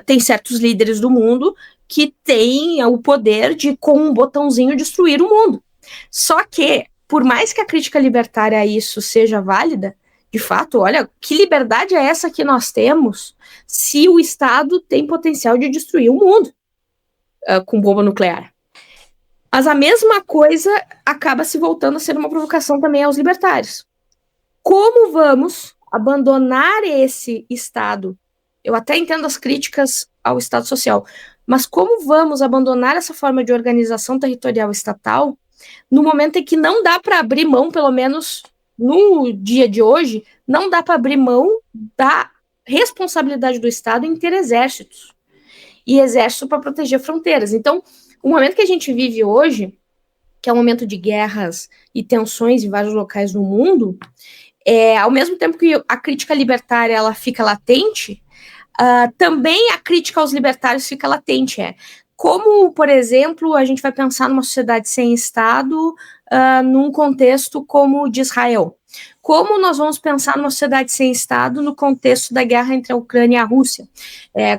tem certos líderes do mundo que têm o poder de, com um botãozinho, destruir o mundo. Só que, por mais que a crítica libertária a isso seja válida, de fato, olha, que liberdade é essa que nós temos se o Estado tem potencial de destruir o mundo com bomba nuclear? Mas a mesma coisa acaba se voltando a ser uma provocação também aos libertários. Como vamos abandonar esse Estado? Eu até entendo as críticas ao Estado social, mas como vamos abandonar essa forma de organização territorial estatal no momento em que não dá para abrir mão, pelo menos no dia de hoje, não dá para abrir mão da responsabilidade do Estado em ter exércitos, e exército para proteger fronteiras. Então, o momento que a gente vive hoje, que é um momento de guerras e tensões em vários locais no mundo, ao mesmo tempo que a crítica libertária ela fica latente, também a crítica aos libertários fica latente. Como, por exemplo, a gente vai pensar numa sociedade sem Estado num contexto como o de Israel? Como nós vamos pensar numa sociedade sem Estado no contexto da guerra entre a Ucrânia e a Rússia?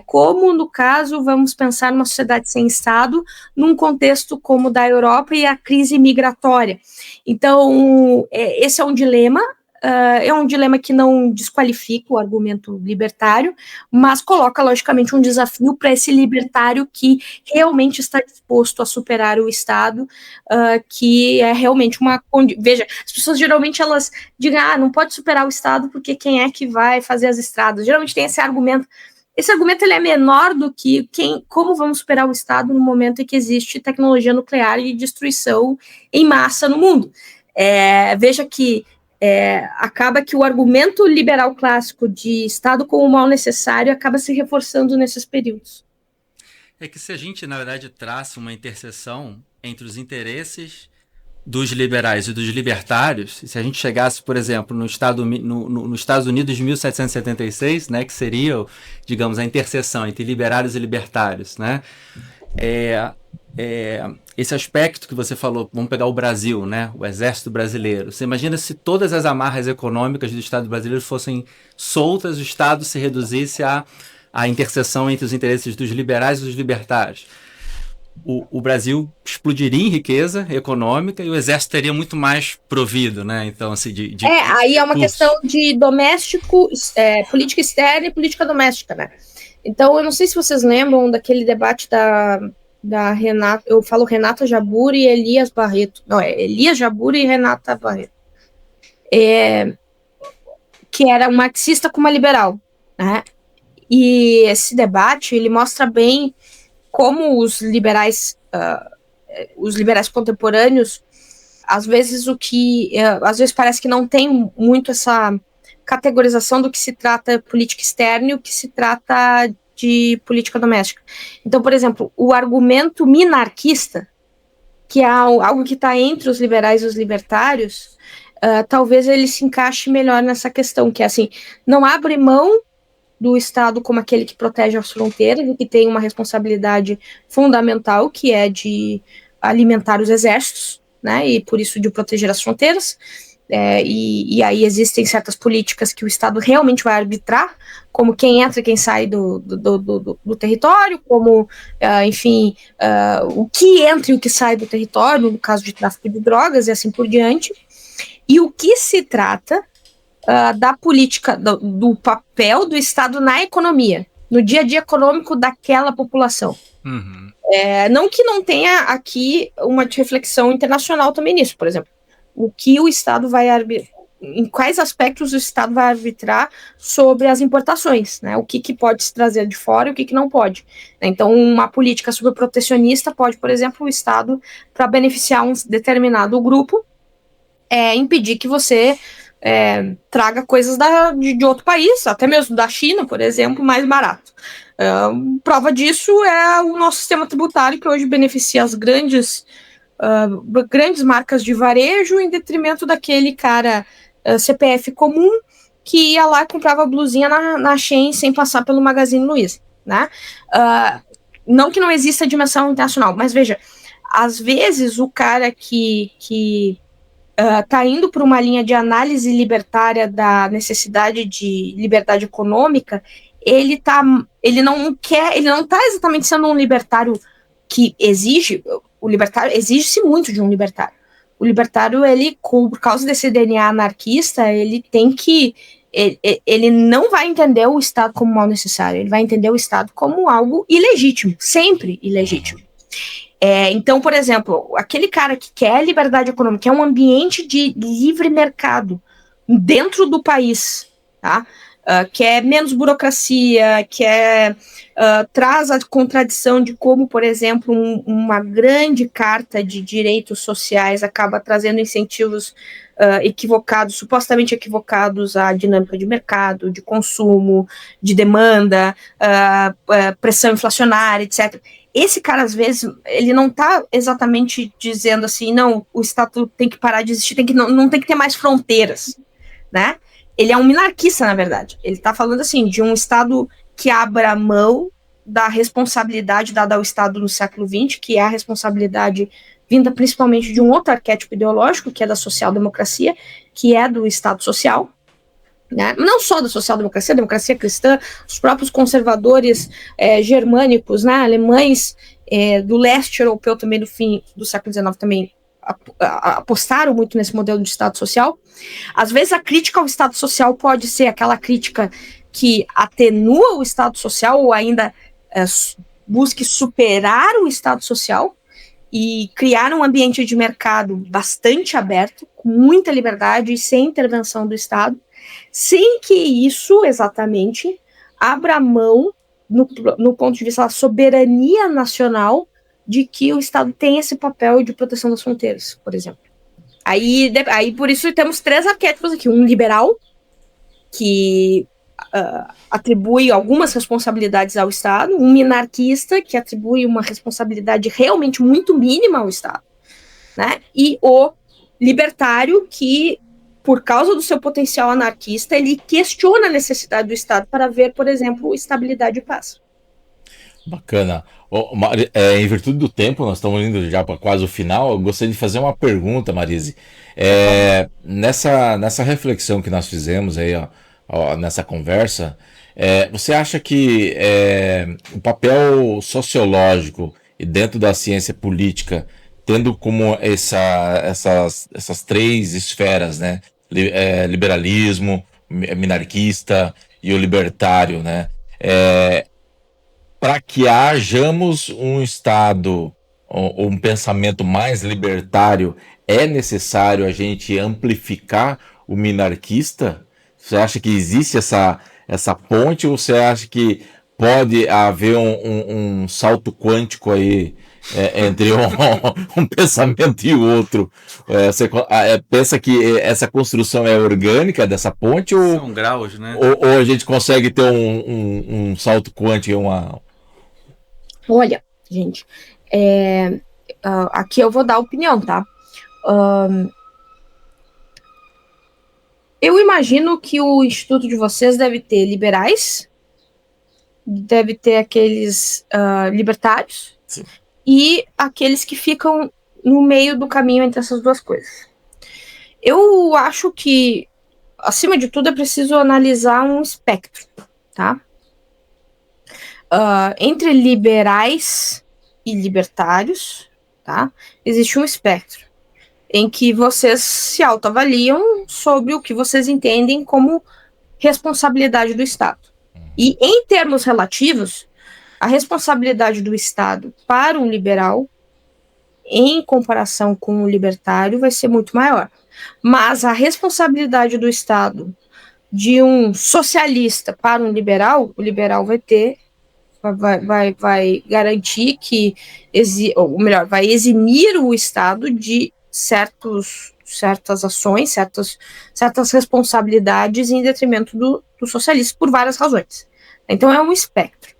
Como, no caso, vamos pensar numa sociedade sem Estado num contexto como o da Europa e a crise migratória? Então, esse é um dilema. É um dilema que não desqualifica o argumento libertário, mas coloca, logicamente, um desafio para esse libertário que realmente está disposto a superar o Estado, que é realmente uma... Veja, as pessoas geralmente elas dizem, não pode superar o Estado porque quem é que vai fazer as estradas? Geralmente tem esse argumento. Esse argumento ele é menor do que como vamos superar o Estado no momento em que existe tecnologia nuclear e destruição em massa no mundo. Veja que acaba que o argumento liberal clássico de Estado como mal necessário acaba se reforçando nesses períodos. É que se a gente, na verdade, traça uma interseção entre os interesses dos liberais e dos libertários, se a gente chegasse, por exemplo, nos Estados Unidos de 1776, né, que seria, digamos, a interseção entre liberários e libertários, né, esse aspecto que você falou, vamos pegar o Brasil, né, o exército brasileiro. Você imagina se todas as amarras econômicas do Estado brasileiro fossem soltas, o Estado se reduzisse à interseção entre os interesses dos liberais e dos libertários. O Brasil explodiria em riqueza econômica e o exército teria muito mais provido, né? Então, assim, aí é uma questão de doméstico, política externa e política doméstica, né? Então, eu não sei se vocês lembram daquele debate da Renata, eu falo Renata Jabbour e Elias Barreto. Não, Elias Jabbour e Renata Barreto. Que era um marxista com uma liberal, né? E esse debate, ele mostra bem como os liberais contemporâneos, às vezes parece que não tem muito essa categorização do que se trata política externa e o que se trata de política doméstica. Então, por exemplo, o argumento minarquista, que é algo que está entre os liberais e os libertários, talvez ele se encaixe melhor nessa questão, que é assim, não abre mão do Estado como aquele que protege as fronteiras e que tem uma responsabilidade fundamental, que é de alimentar os exércitos, né, e por isso de proteger as fronteiras, e aí existem certas políticas que o Estado realmente vai arbitrar, como quem entra e quem sai do território, como, enfim, o que entra e o que sai do território, no caso de tráfico de drogas e assim por diante, e o que se trata da política, do papel do Estado na economia, no dia a dia econômico daquela população. Uhum. Não que não tenha aqui uma reflexão internacional também nisso, por exemplo, o que o Estado vai arbitrar, em quais aspectos o Estado vai arbitrar sobre as importações, né? O que pode se trazer de fora e o que não pode. Então, uma política superprotecionista pode, por exemplo, o Estado, para beneficiar um determinado grupo, impedir que você traga coisas de outro país, até mesmo da China, por exemplo, mais barato. Prova disso é o nosso sistema tributário, que hoje beneficia as grandes marcas de varejo em detrimento daquele cara CPF comum que ia lá e comprava blusinha na Shein sem passar pelo Magazine Luiza, né? Não que não exista dimensão internacional, mas veja, às vezes o cara que está indo para uma linha de análise libertária da necessidade de liberdade econômica, ele não está exatamente sendo um libertário que exige. O libertário exige-se muito de um libertário. O libertário, por causa desse DNA anarquista, ele não vai entender o Estado como mal necessário, ele vai entender o Estado como algo ilegítimo, sempre ilegítimo. Então, por exemplo, aquele cara que quer liberdade econômica, quer um ambiente de livre mercado dentro do país, tá? Quer menos burocracia, traz a contradição de como, por exemplo, uma grande carta de direitos sociais acaba trazendo incentivos equivocados, supostamente equivocados à dinâmica de mercado, de consumo, de demanda, pressão inflacionária, etc. Esse cara, às vezes, ele não está exatamente dizendo assim, não, o Estado tem que parar de existir, não tem que ter mais fronteiras, né? Ele é um minarquista, na verdade. Ele está falando assim, de um Estado que abra mão da responsabilidade dada ao Estado no século XX, que é a responsabilidade vinda principalmente de um outro arquétipo ideológico, que é da social-democracia, que é do Estado social, né? Não só da social-democracia, a democracia cristã, os próprios conservadores germânicos, né, alemães do leste europeu também do fim do século XIX também apostaram muito nesse modelo de Estado social. Às vezes a crítica ao Estado social pode ser aquela crítica que atenua o Estado social ou ainda busque superar o Estado social e criar um ambiente de mercado bastante aberto, com muita liberdade e sem intervenção do Estado, sem que isso exatamente abra mão, no ponto de vista da soberania nacional, de que o Estado tem esse papel de proteção das fronteiras, por exemplo. Aí por isso temos 3 arquétipos aqui. Um liberal, que atribui algumas responsabilidades ao Estado, um minarquista, que atribui uma responsabilidade realmente muito mínima ao Estado, né? E o libertário, que, por causa do seu potencial anarquista, ele questiona a necessidade do Estado para ver, por exemplo, estabilidade e paz. Bacana. Em virtude do tempo, nós estamos indo já para quase o final. Eu gostaria de fazer uma pergunta, Marise. Nessa reflexão que nós fizemos aí, nessa conversa, você acha que o papel sociológico e dentro da ciência política, tendo como essas 3 esferas, né? Liberalismo, minarquista e o libertário, né? Para que hajamos um Estado ou um pensamento mais libertário, é necessário a gente amplificar o minarquista? Você acha que existe essa ponte, ou você acha que pode haver um salto quântico aí entre um pensamento e o outro? Você pensa que essa construção é orgânica dessa ponte, ou São graus, né? Ou a gente consegue ter um salto quântico? Olha, gente, aqui eu vou dar opinião, tá? Eu imagino que o instituto de vocês deve ter liberais, deve ter aqueles libertários. Sim. E aqueles que ficam no meio do caminho entre essas 2 coisas. Eu acho que, acima de tudo, é preciso analisar um espectro, tá? Entre liberais e libertários, tá? Existe um espectro em que vocês se autoavaliam sobre o que vocês entendem como responsabilidade do Estado. E, em termos relativos, a responsabilidade do Estado para um liberal, em comparação com o libertário, vai ser muito maior. Mas a responsabilidade do Estado de um socialista para um liberal, o liberal vai garantir que, ou melhor, vai eximir o Estado de certas ações, certas responsabilidades em detrimento do socialista, por várias razões. Então é um espectro.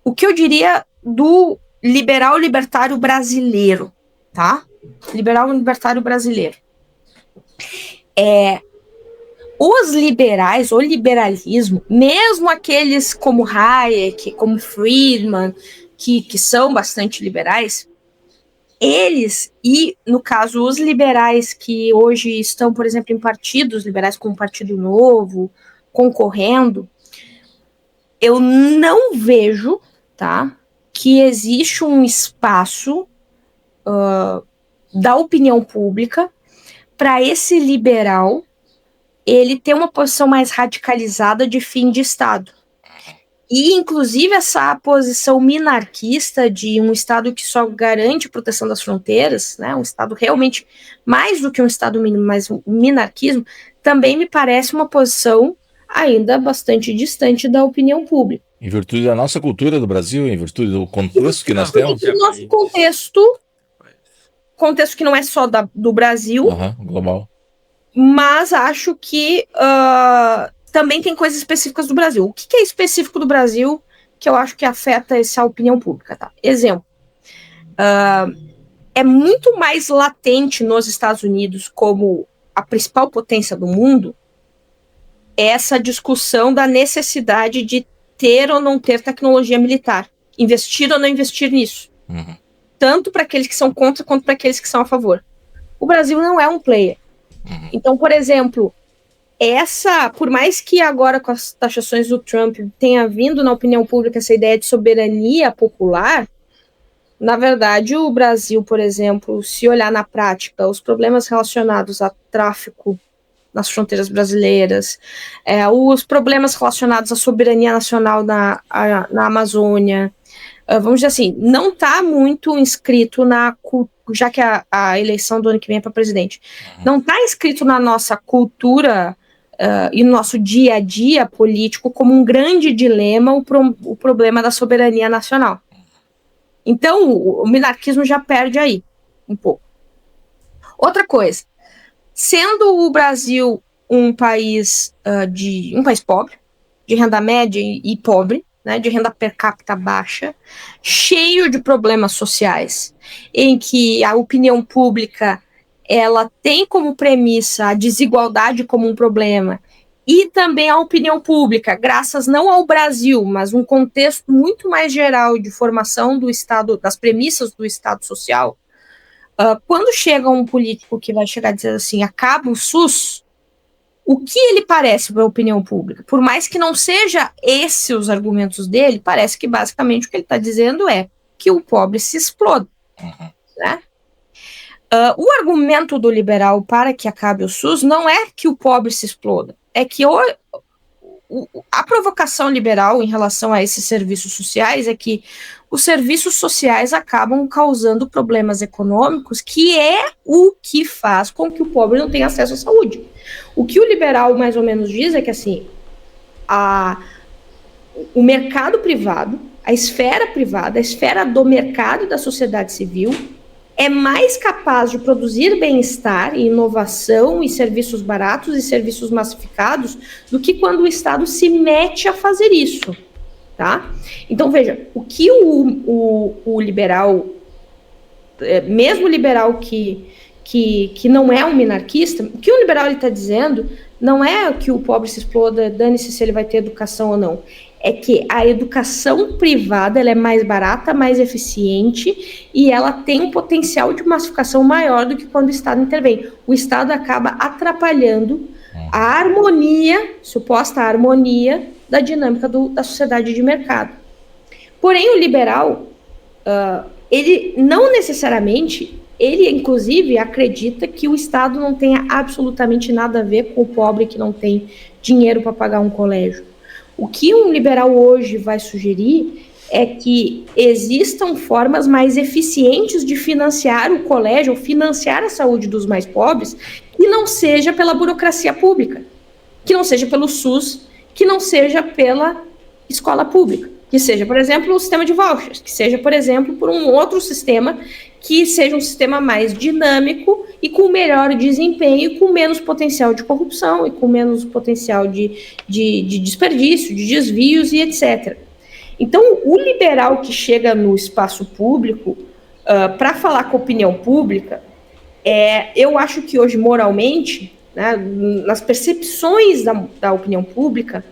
O que eu diria do liberal libertário brasileiro, tá? Liberal libertário brasileiro. Os liberais, o liberalismo, mesmo aqueles como Hayek, como Friedman, que são bastante liberais, eles, e no caso os liberais que hoje estão, por exemplo, em partidos liberais como o Partido Novo, concorrendo, eu não vejo, tá, que existe um espaço da opinião pública para esse liberal ele ter uma posição mais radicalizada de fim de Estado. E, inclusive, essa posição minarquista de um Estado que só garante proteção das fronteiras, né, um Estado realmente mais do que um Estado mínimo, mas um minarquismo, também me parece uma posição ainda bastante distante da opinião pública. Em virtude da nossa cultura do Brasil, em virtude do contexto que nós temos? Do nosso contexto que não é só do Brasil, global. Mas acho que também tem coisas específicas do Brasil. O que é específico do Brasil que eu acho que afeta essa opinião pública, tá? Exemplo, é muito mais latente nos Estados Unidos como a principal potência do mundo essa discussão da necessidade de ter ou não ter tecnologia militar, investir ou não investir nisso, tanto para aqueles que são contra quanto para aqueles que são a favor. O Brasil não é um player. Então, por exemplo, por mais que agora com as taxações do Trump tenha vindo na opinião pública essa ideia de soberania popular, na verdade o Brasil, por exemplo, se olhar na prática, os problemas relacionados a tráfico nas fronteiras brasileiras, os problemas relacionados à soberania nacional na Amazônia, vamos dizer assim, não está muito inscrito já que a eleição do ano que vem é para presidente, não está inscrito na nossa cultura e no nosso dia a dia político como um grande dilema o problema da soberania nacional. Então, o minarquismo já perde aí um pouco. Outra coisa, sendo o Brasil um país pobre, de renda média e pobre, né, de renda per capita baixa, cheio de problemas sociais, em que a opinião pública ela tem como premissa a desigualdade como um problema, e também a opinião pública, graças não ao Brasil, mas um contexto muito mais geral de formação do Estado, das premissas do Estado social, quando chega um político que vai chegar a dizer assim, acaba o SUS, o que ele parece para a opinião pública? Por mais que não seja esses os argumentos dele, parece que basicamente o que ele está dizendo é que o pobre se exploda. Né? O argumento do liberal para que acabe o SUS não é que o pobre se exploda, é que a provocação liberal em relação a esses serviços sociais é que os serviços sociais acabam causando problemas econômicos, que é o que faz com que o pobre não tenha acesso à saúde. O que o liberal mais ou menos diz é que assim, o mercado privado, a esfera privada, a esfera do mercado e da sociedade civil é mais capaz de produzir bem-estar e inovação e serviços baratos e serviços massificados do que quando o Estado se mete a fazer isso, tá? Então, veja, o que o liberal, mesmo o liberal que não é um minarquista, o que o liberal está dizendo não é que o pobre se exploda, dane-se se ele vai ter educação ou não. É que a educação privada ela é mais barata, mais eficiente e ela tem um potencial de massificação maior do que quando o Estado intervém. O Estado acaba atrapalhando a harmonia, suposta harmonia, da dinâmica da sociedade de mercado. Porém, o liberal, ele não necessariamente, ele inclusive acredita que o Estado não tenha absolutamente nada a ver com o pobre que não tem dinheiro para pagar um colégio. O que um liberal hoje vai sugerir é que existam formas mais eficientes de financiar o colégio, ou financiar a saúde dos mais pobres, que não seja pela burocracia pública, que não seja pelo SUS, que não seja pela escola pública, que seja, por exemplo, o sistema de vouchers, que seja, por exemplo, por um outro sistema que seja um sistema mais dinâmico e com melhor desempenho, e com menos potencial de corrupção e com menos potencial de desperdício, de desvios e etc. Então, o liberal que chega no espaço público para falar com a opinião pública, eu acho que hoje, moralmente, né, nas percepções da opinião pública,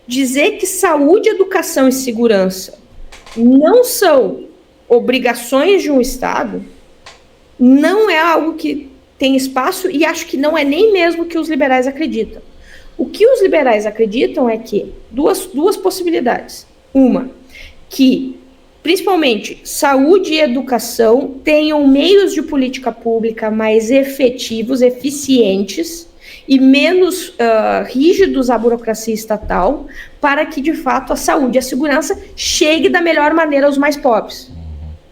dizer que saúde, educação e segurança não são obrigações de um Estado não é algo que tem espaço, e acho que não é nem mesmo o que os liberais acreditam. O que os liberais acreditam é que duas possibilidades. Uma, que principalmente saúde e educação tenham meios de política pública mais efetivos, eficientes e menos rígidos à burocracia estatal, para que de fato a saúde e a segurança chegue da melhor maneira aos mais pobres.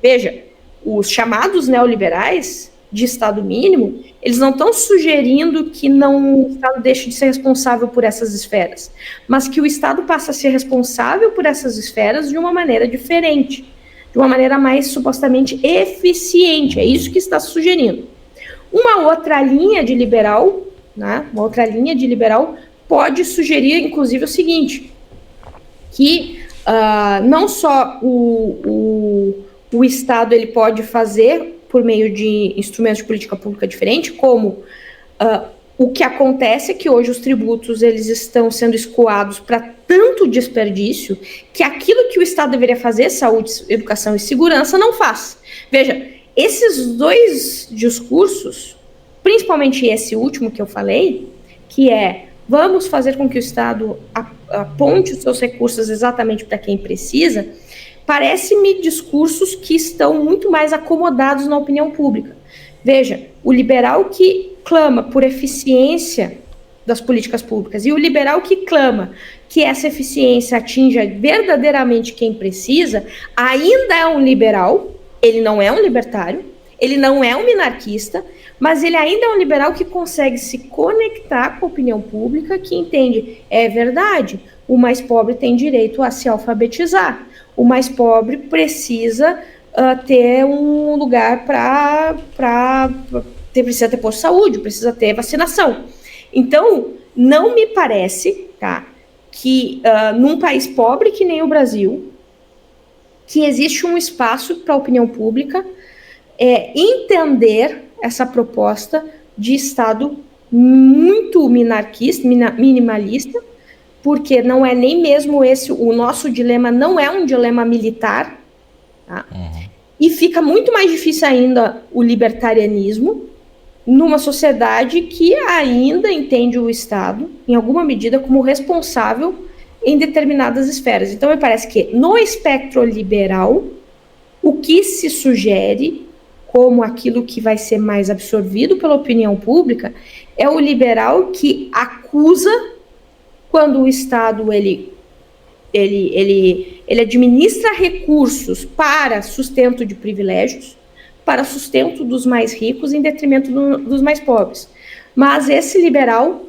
Veja, os chamados neoliberais de Estado mínimo, eles não estão sugerindo que o Estado deixe de ser responsável por essas esferas, mas que o Estado passe a ser responsável por essas esferas de uma maneira diferente, de uma maneira mais supostamente eficiente. É isso que está sugerindo. Uma outra linha de liberal, né, pode sugerir, inclusive, o seguinte, que não só o Estado ele pode fazer por meio de instrumentos de política pública diferente, como O que acontece é que hoje os tributos eles estão sendo escoados para tanto desperdício que aquilo que o Estado deveria fazer, saúde, educação e segurança, não faz. Veja, esses dois discursos, principalmente esse último que eu falei, que é vamos fazer com que o Estado aponte os seus recursos exatamente para quem precisa, parece-me discursos que estão muito mais acomodados na opinião pública. Veja, o liberal que clama por eficiência das políticas públicas e o liberal que clama que essa eficiência atinja verdadeiramente quem precisa, ainda é um liberal, ele não é um libertário, ele não é um minarquista, mas ele ainda é um liberal que consegue se conectar com a opinião pública, que entende, é verdade, o mais pobre tem direito a se alfabetizar, o mais pobre precisa ter um lugar precisa ter posto de saúde, precisa ter vacinação. Então, não me parece, tá, que num país pobre que nem o Brasil, que existe um espaço para a opinião pública entender essa proposta de Estado muito minarquista, minimalista, porque não é nem mesmo esse, o nosso dilema não é um dilema militar, tá? E fica muito mais difícil ainda o libertarianismo numa sociedade que ainda entende o Estado, em alguma medida, como responsável em determinadas esferas. Então, me parece que no espectro liberal, o que se sugere como aquilo que vai ser mais absorvido pela opinião pública é o liberal que acusa quando o Estado ele administra recursos para sustento de privilégios, para sustento dos mais ricos em detrimento dos mais pobres. Mas esse liberal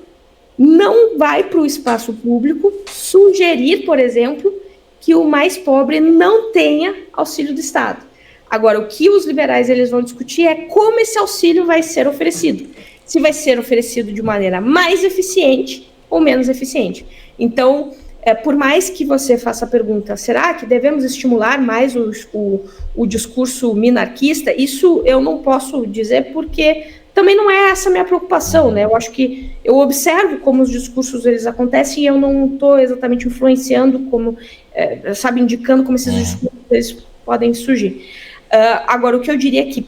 não vai para o espaço público sugerir, por exemplo, que o mais pobre não tenha auxílio do Estado. Agora, o que os liberais eles vão discutir é como esse auxílio vai ser oferecido. Se vai ser oferecido de maneira mais eficiente ou menos eficiente. Então, por mais que você faça a pergunta, será que devemos estimular mais o discurso minarquista? Isso eu não posso dizer porque também não é essa a minha preocupação, né? Eu acho que eu observo como os discursos eles acontecem e eu não estou exatamente influenciando, indicando como esses discursos eles podem surgir. Agora, o que eu diria é que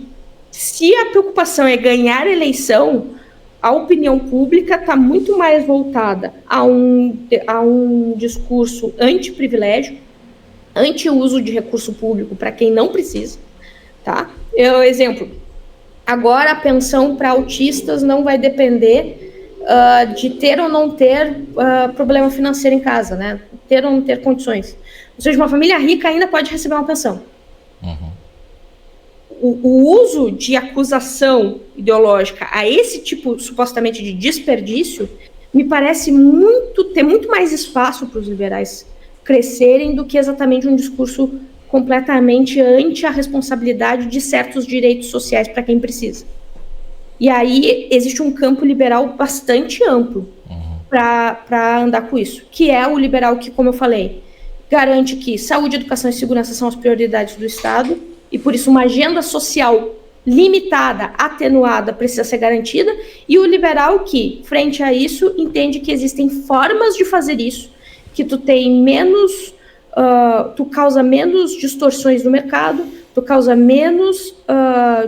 se a preocupação é ganhar eleição, a opinião pública está muito mais voltada a um discurso anti-privilégio, anti-uso de recurso público para quem não precisa, tá? Exemplo, agora a pensão para autistas não vai depender de ter ou não ter problema financeiro em casa, né? Ter ou não ter condições. Ou seja, uma família rica ainda pode receber uma pensão. O uso de acusação ideológica a esse tipo, supostamente, de desperdício, me parece ter muito mais espaço para os liberais crescerem do que exatamente um discurso completamente anti a responsabilidade de certos direitos sociais para quem precisa. E aí existe um campo liberal bastante amplo para andar com isso, que é o liberal que, como eu falei, garante que saúde, educação e segurança são as prioridades do Estado, e por isso uma agenda social limitada, atenuada, precisa ser garantida, e o liberal que, frente a isso, entende que existem formas de fazer isso, que tu causa menos distorções no mercado, tu causa menos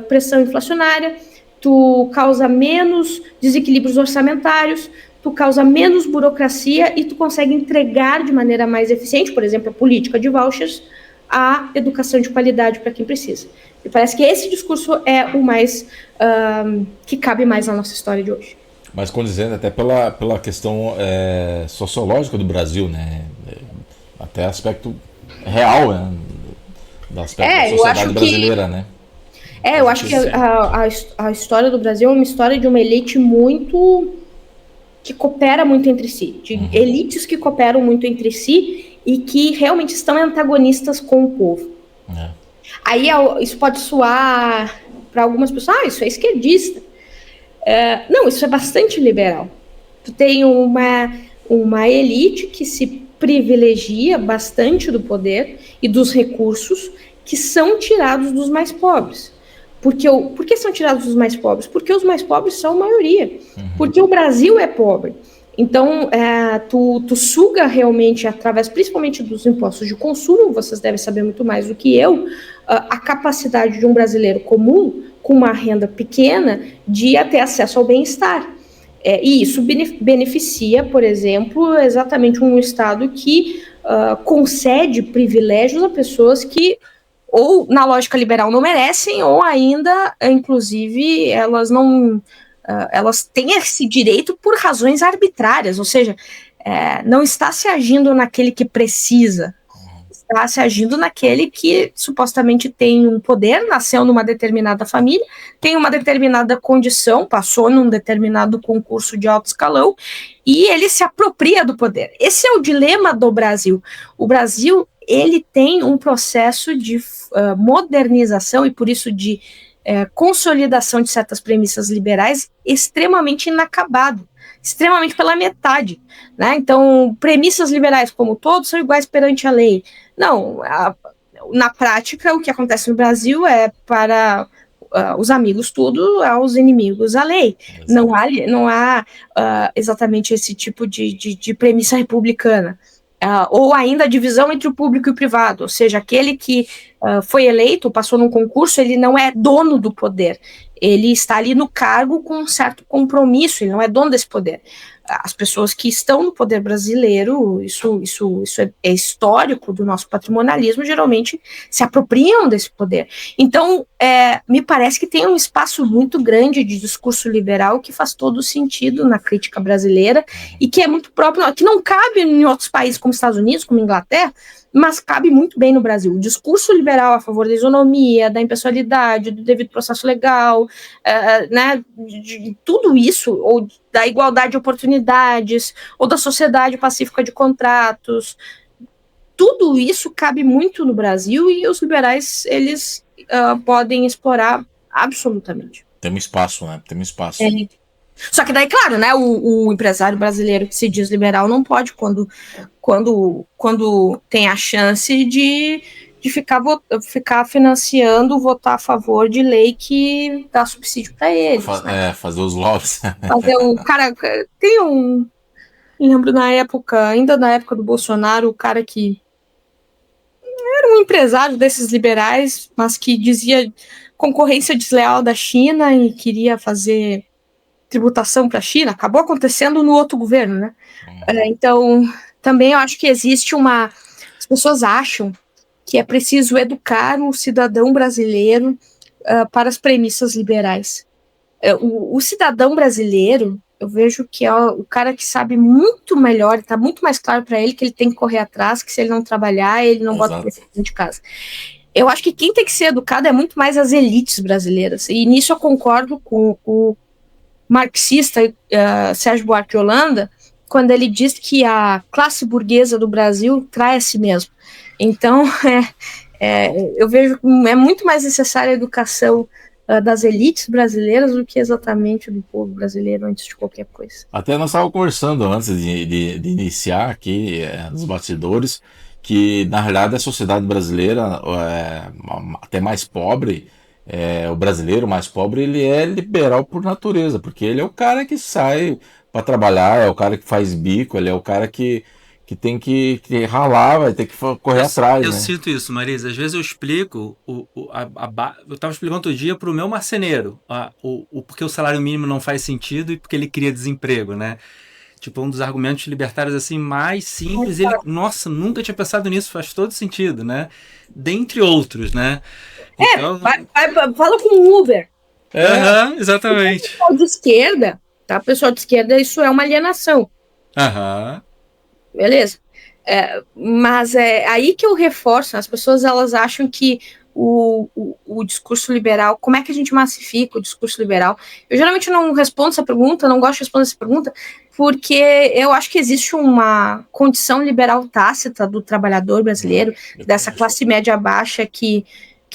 pressão inflacionária, tu causa menos desequilíbrios orçamentários, tu causa menos burocracia e tu consegue entregar de maneira mais eficiente, por exemplo, a política de vouchers, a educação de qualidade para quem precisa. E parece que esse discurso é o mais que cabe mais na nossa história de hoje. Mas condizendo até pela questão sociológica do Brasil, né? Até aspecto real, né? Do aspecto da sociedade brasileira, né? Eu acho que a história do Brasil é uma história de uma elite que coopera muito entre si, de elites que cooperam muito entre si e que realmente estão antagonistas com o povo. Aí isso pode soar para algumas pessoas, isso é esquerdista. Não, isso é bastante liberal. Tu tem uma elite que se privilegia bastante do poder e dos recursos que são tirados dos mais pobres. Por que são tirados os mais pobres? Porque os mais pobres são a maioria. Porque o Brasil é pobre. Então, tu suga realmente, através principalmente dos impostos de consumo, vocês devem saber muito mais do que eu, a capacidade de um brasileiro comum, com uma renda pequena, de ter acesso ao bem-estar. E isso beneficia, por exemplo, exatamente um Estado que concede privilégios a pessoas que, ou na lógica liberal, não merecem, ou ainda, inclusive, elas têm esse direito por razões arbitrárias, ou seja, não está se agindo naquele que precisa, está se agindo naquele que supostamente tem um poder, nasceu numa determinada família, tem uma determinada condição, passou num determinado concurso de alto escalão, e ele se apropria do poder. Esse é o dilema do Brasil. O Brasil, ele tem um processo de modernização e, por isso, de consolidação de certas premissas liberais extremamente inacabado, extremamente pela metade, né? Então, premissas liberais como todos são iguais perante a lei. Não, na prática, o que acontece no Brasil é para os amigos tudo, aos inimigos a lei. Não há exatamente esse tipo de premissa republicana. Ou ainda a divisão entre o público e o privado, ou seja, aquele que foi eleito, passou num concurso, ele não é dono do poder, ele está ali no cargo com um certo compromisso, ele não é dono desse poder. As pessoas que estão no poder brasileiro, isso é histórico do nosso patrimonialismo, geralmente se apropriam desse poder. Então, me parece que tem um espaço muito grande de discurso liberal que faz todo sentido na crítica brasileira e que é muito próprio, que não cabe em outros países como Estados Unidos, como Inglaterra, mas cabe muito bem no Brasil. O discurso liberal a favor da isonomia, da impessoalidade, do devido processo legal, né, de tudo isso, ou da igualdade de oportunidades, ou da sociedade pacífica de contratos, tudo isso cabe muito no Brasil e os liberais, eles podem explorar absolutamente. Tem um espaço, né? Tem um espaço. Só que daí, claro, né, o empresário brasileiro que se diz liberal não pode, quando tem a chance de ficar financiando, votar a favor de lei que dá subsídio para eles. Fazer os lobbies. Fazer o cara. Lembro ainda na época do Bolsonaro, o cara que era um empresário desses liberais, mas que dizia concorrência desleal da China e queria fazer tributação para a China, acabou acontecendo no outro governo, né? Então, também eu acho que existe as pessoas acham que é preciso educar o cidadão brasileiro para as premissas liberais. O cidadão brasileiro, eu vejo que é o cara que sabe muito melhor, está muito mais claro para ele que ele tem que correr atrás, que se ele não trabalhar, ele não bota dentro de casa. Eu acho que quem tem que ser educado é muito mais as elites brasileiras, e nisso eu concordo com o marxista Sérgio Buarque de Holanda, quando ele diz que a classe burguesa do Brasil trai a si mesmo. Então, eu vejo que é muito mais necessária a educação das elites brasileiras do que exatamente do povo brasileiro antes de qualquer coisa. Até nós estávamos conversando antes de iniciar aqui nos bastidores, que na realidade a sociedade brasileira até mais pobre, o brasileiro mais pobre, ele é liberal por natureza, porque ele é o cara que sai para trabalhar, é o cara que faz bico, ele é o cara que tem que ralar, vai ter que correr atrás. Eu né? sinto isso, Marisa. Às vezes eu explico, eu estava explicando outro dia para o meu marceneiro, porque o salário mínimo não faz sentido e porque ele cria desemprego, né? Tipo, um dos argumentos libertários assim mais simples. Ele, nossa, nunca tinha pensado nisso, faz todo sentido, né? Dentre outros, né? Então, fala com o Uber. Exatamente. O pessoal de esquerda, tá? O pessoal de esquerda, isso é uma alienação. Beleza? Mas é aí que eu reforço, as pessoas elas acham que o discurso liberal, como é que a gente massifica o discurso liberal? Eu geralmente não respondo essa pergunta, não gosto de responder essa pergunta, porque eu acho que existe uma condição liberal tácita do trabalhador brasileiro, dessa classe média baixa que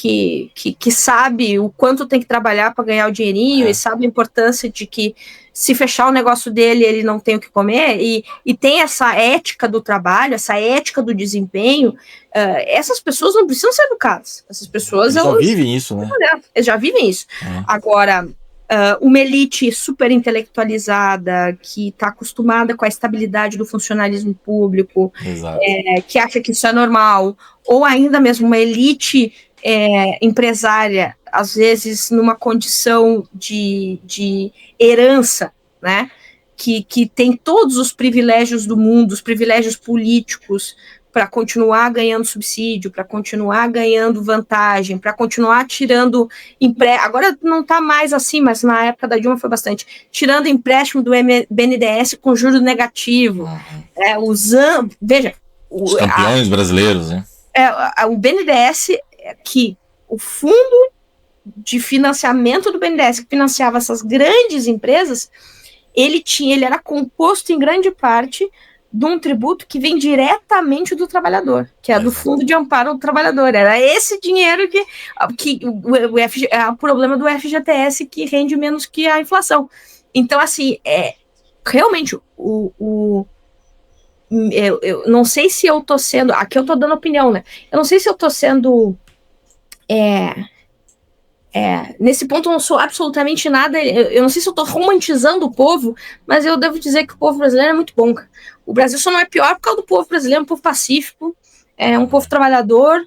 que sabe o quanto tem que trabalhar para ganhar o dinheirinho e sabe a importância de que se fechar o negócio dele, ele não tem o que comer, e tem essa ética do trabalho, essa ética do desempenho, essas pessoas não precisam ser educadas. Essas pessoas... Eles já vivem isso, né? Eles já vivem isso. Agora, uma elite super intelectualizada, que está acostumada com a estabilidade do funcionalismo público, que acha que isso é normal, ou ainda mesmo uma elite empresária, às vezes numa condição de herança, né, que tem todos os privilégios do mundo, os privilégios políticos, para continuar ganhando subsídio, para continuar ganhando vantagem, para continuar tirando empréstimo. Agora não está mais assim, mas na época da Dilma foi bastante. Tirando empréstimo do BNDES com juros negativos. Usando. Veja. Os campeões brasileiros, né? O BNDES, que o fundo de financiamento do BNDES, que financiava essas grandes empresas, ele era composto em grande parte de um tributo que vem diretamente do trabalhador, que é do Fundo de Amparo do Trabalhador. Era esse dinheiro que o problema do FGTS, que rende menos que a inflação. Então, assim, realmente, eu não sei se eu tô sendo... Aqui eu tô dando opinião, né? Eu não sei se eu tô sendo... nesse ponto eu não sou absolutamente nada, eu não sei se eu tô romantizando o povo, mas eu devo dizer que o povo brasileiro é muito bom, cara. O Brasil só não é pior por causa do povo brasileiro, é um povo pacífico, é um povo trabalhador,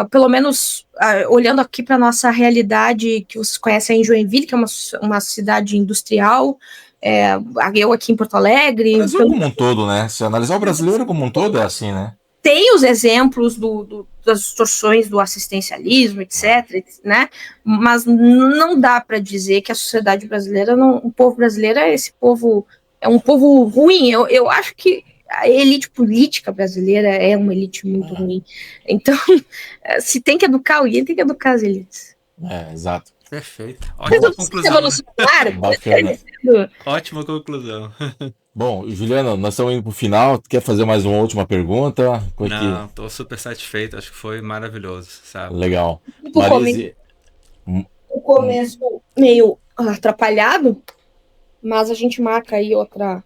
pelo menos olhando aqui para nossa realidade, que vocês conhecem em Joinville, que é uma cidade industrial, eu aqui em Porto Alegre... O Brasil como um todo, né? Se analisar o brasileiro como um todo, é assim, né? Tem os exemplos das distorções do assistencialismo, etc., né? Mas não dá para dizer que a sociedade brasileira, o povo brasileiro é um povo ruim. Eu acho que a elite política brasileira é uma elite muito ruim. Então, se tem que educar alguém, tem que educar as elites. Exato. Perfeito. Ótima conclusão. Ótima conclusão. Bom, Juliano, nós estamos indo para o final. Quer fazer mais uma última pergunta? Não, estou super satisfeito. Acho que foi maravilhoso, sabe? Legal. O começo meio atrapalhado, mas a gente marca aí outra...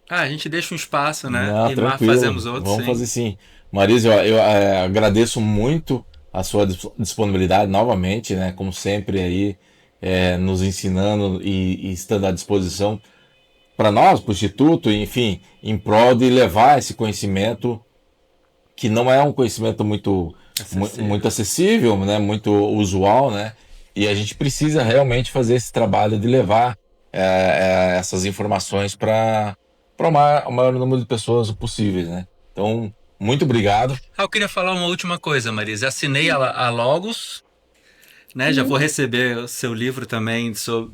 a gente deixa um espaço, né? Não, e tranquilo. Fazemos outro. Vamos fazer sim. Marisa, eu agradeço muito a sua disponibilidade novamente, né? Como sempre aí, nos ensinando e estando à disposição para nós, para o Instituto, enfim, em prol de levar esse conhecimento, que não é um conhecimento muito acessível, né? Muito usual, né? E a gente precisa realmente fazer esse trabalho de levar essas informações para o maior número de pessoas possíveis, né? Então, muito obrigado. Eu queria falar uma última coisa, Marisa. Assinei a Logos, né? Já vou receber o seu livro também.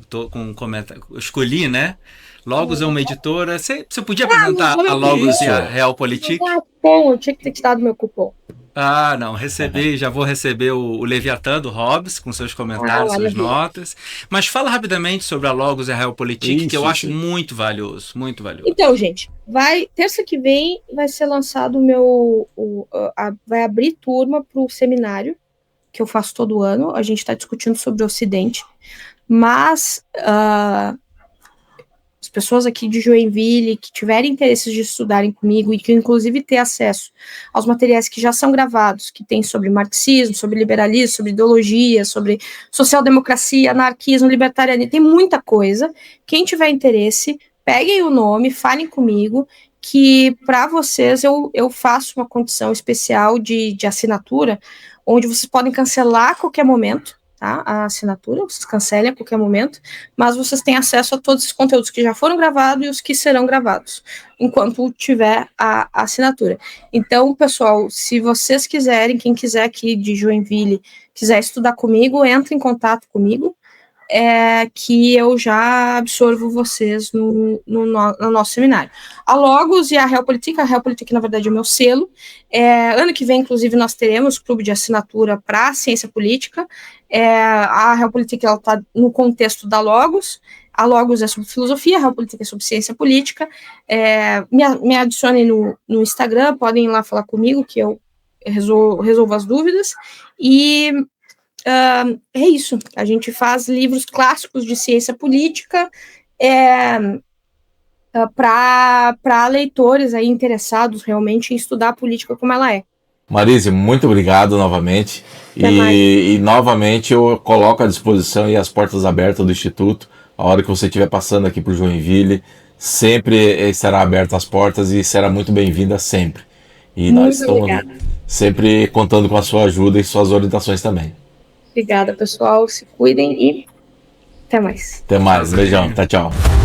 Tô com um comentário. Eu escolhi, né? Logos é uma editora. Você podia apresentar a Logos e a Realpolitik? Eu tinha que ter te dado meu cupom. Não, recebi, já vou receber o Leviatã do Hobbes, com seus comentários, suas notas. Mas fala rapidamente sobre a Logos e a Realpolitik, que eu acho muito valioso, muito valioso. Então, gente, terça que vem vai ser lançado vai abrir turma para o seminário, que eu faço todo ano. A gente está discutindo sobre o Ocidente, mas as pessoas aqui de Joinville que tiverem interesse de estudarem comigo e que inclusive ter acesso aos materiais que já são gravados, que tem sobre marxismo, sobre liberalismo, sobre ideologia, sobre social-democracia, anarquismo, libertarianismo, tem muita coisa. Quem tiver interesse, peguem o nome, falem comigo, que para vocês eu faço uma condição especial de assinatura, onde vocês podem cancelar a qualquer momento, tá? A assinatura, vocês cancelem a qualquer momento, mas vocês têm acesso a todos os conteúdos que já foram gravados e os que serão gravados, enquanto tiver a assinatura. Então, pessoal, se vocês quiserem, quem quiser aqui de Joinville, quiser estudar comigo, entre em contato comigo, que eu já absorvo vocês no nosso seminário. A Logos e a Realpolitik na verdade é o meu selo. Ano que vem, inclusive, nós teremos clube de assinatura para ciência política. A Realpolitik está no contexto da Logos. A Logos é sobre filosofia, a Realpolitik é sobre ciência política. Me adicionem no Instagram, podem ir lá falar comigo, que eu resolvo as dúvidas. E é isso. A gente faz livros clássicos de ciência política para leitores aí interessados realmente em estudar a política como ela é. Marise, muito obrigado novamente. E novamente eu coloco à disposição e as portas abertas do Instituto. A hora que você estiver passando aqui por Joinville, sempre estará aberta as portas e será muito bem-vinda sempre. E muito nós estamos obrigada. sempre contando com a sua ajuda e suas orientações também. Obrigada, pessoal. Se cuidem e até mais. Até mais. Beijão. Tchau, tchau.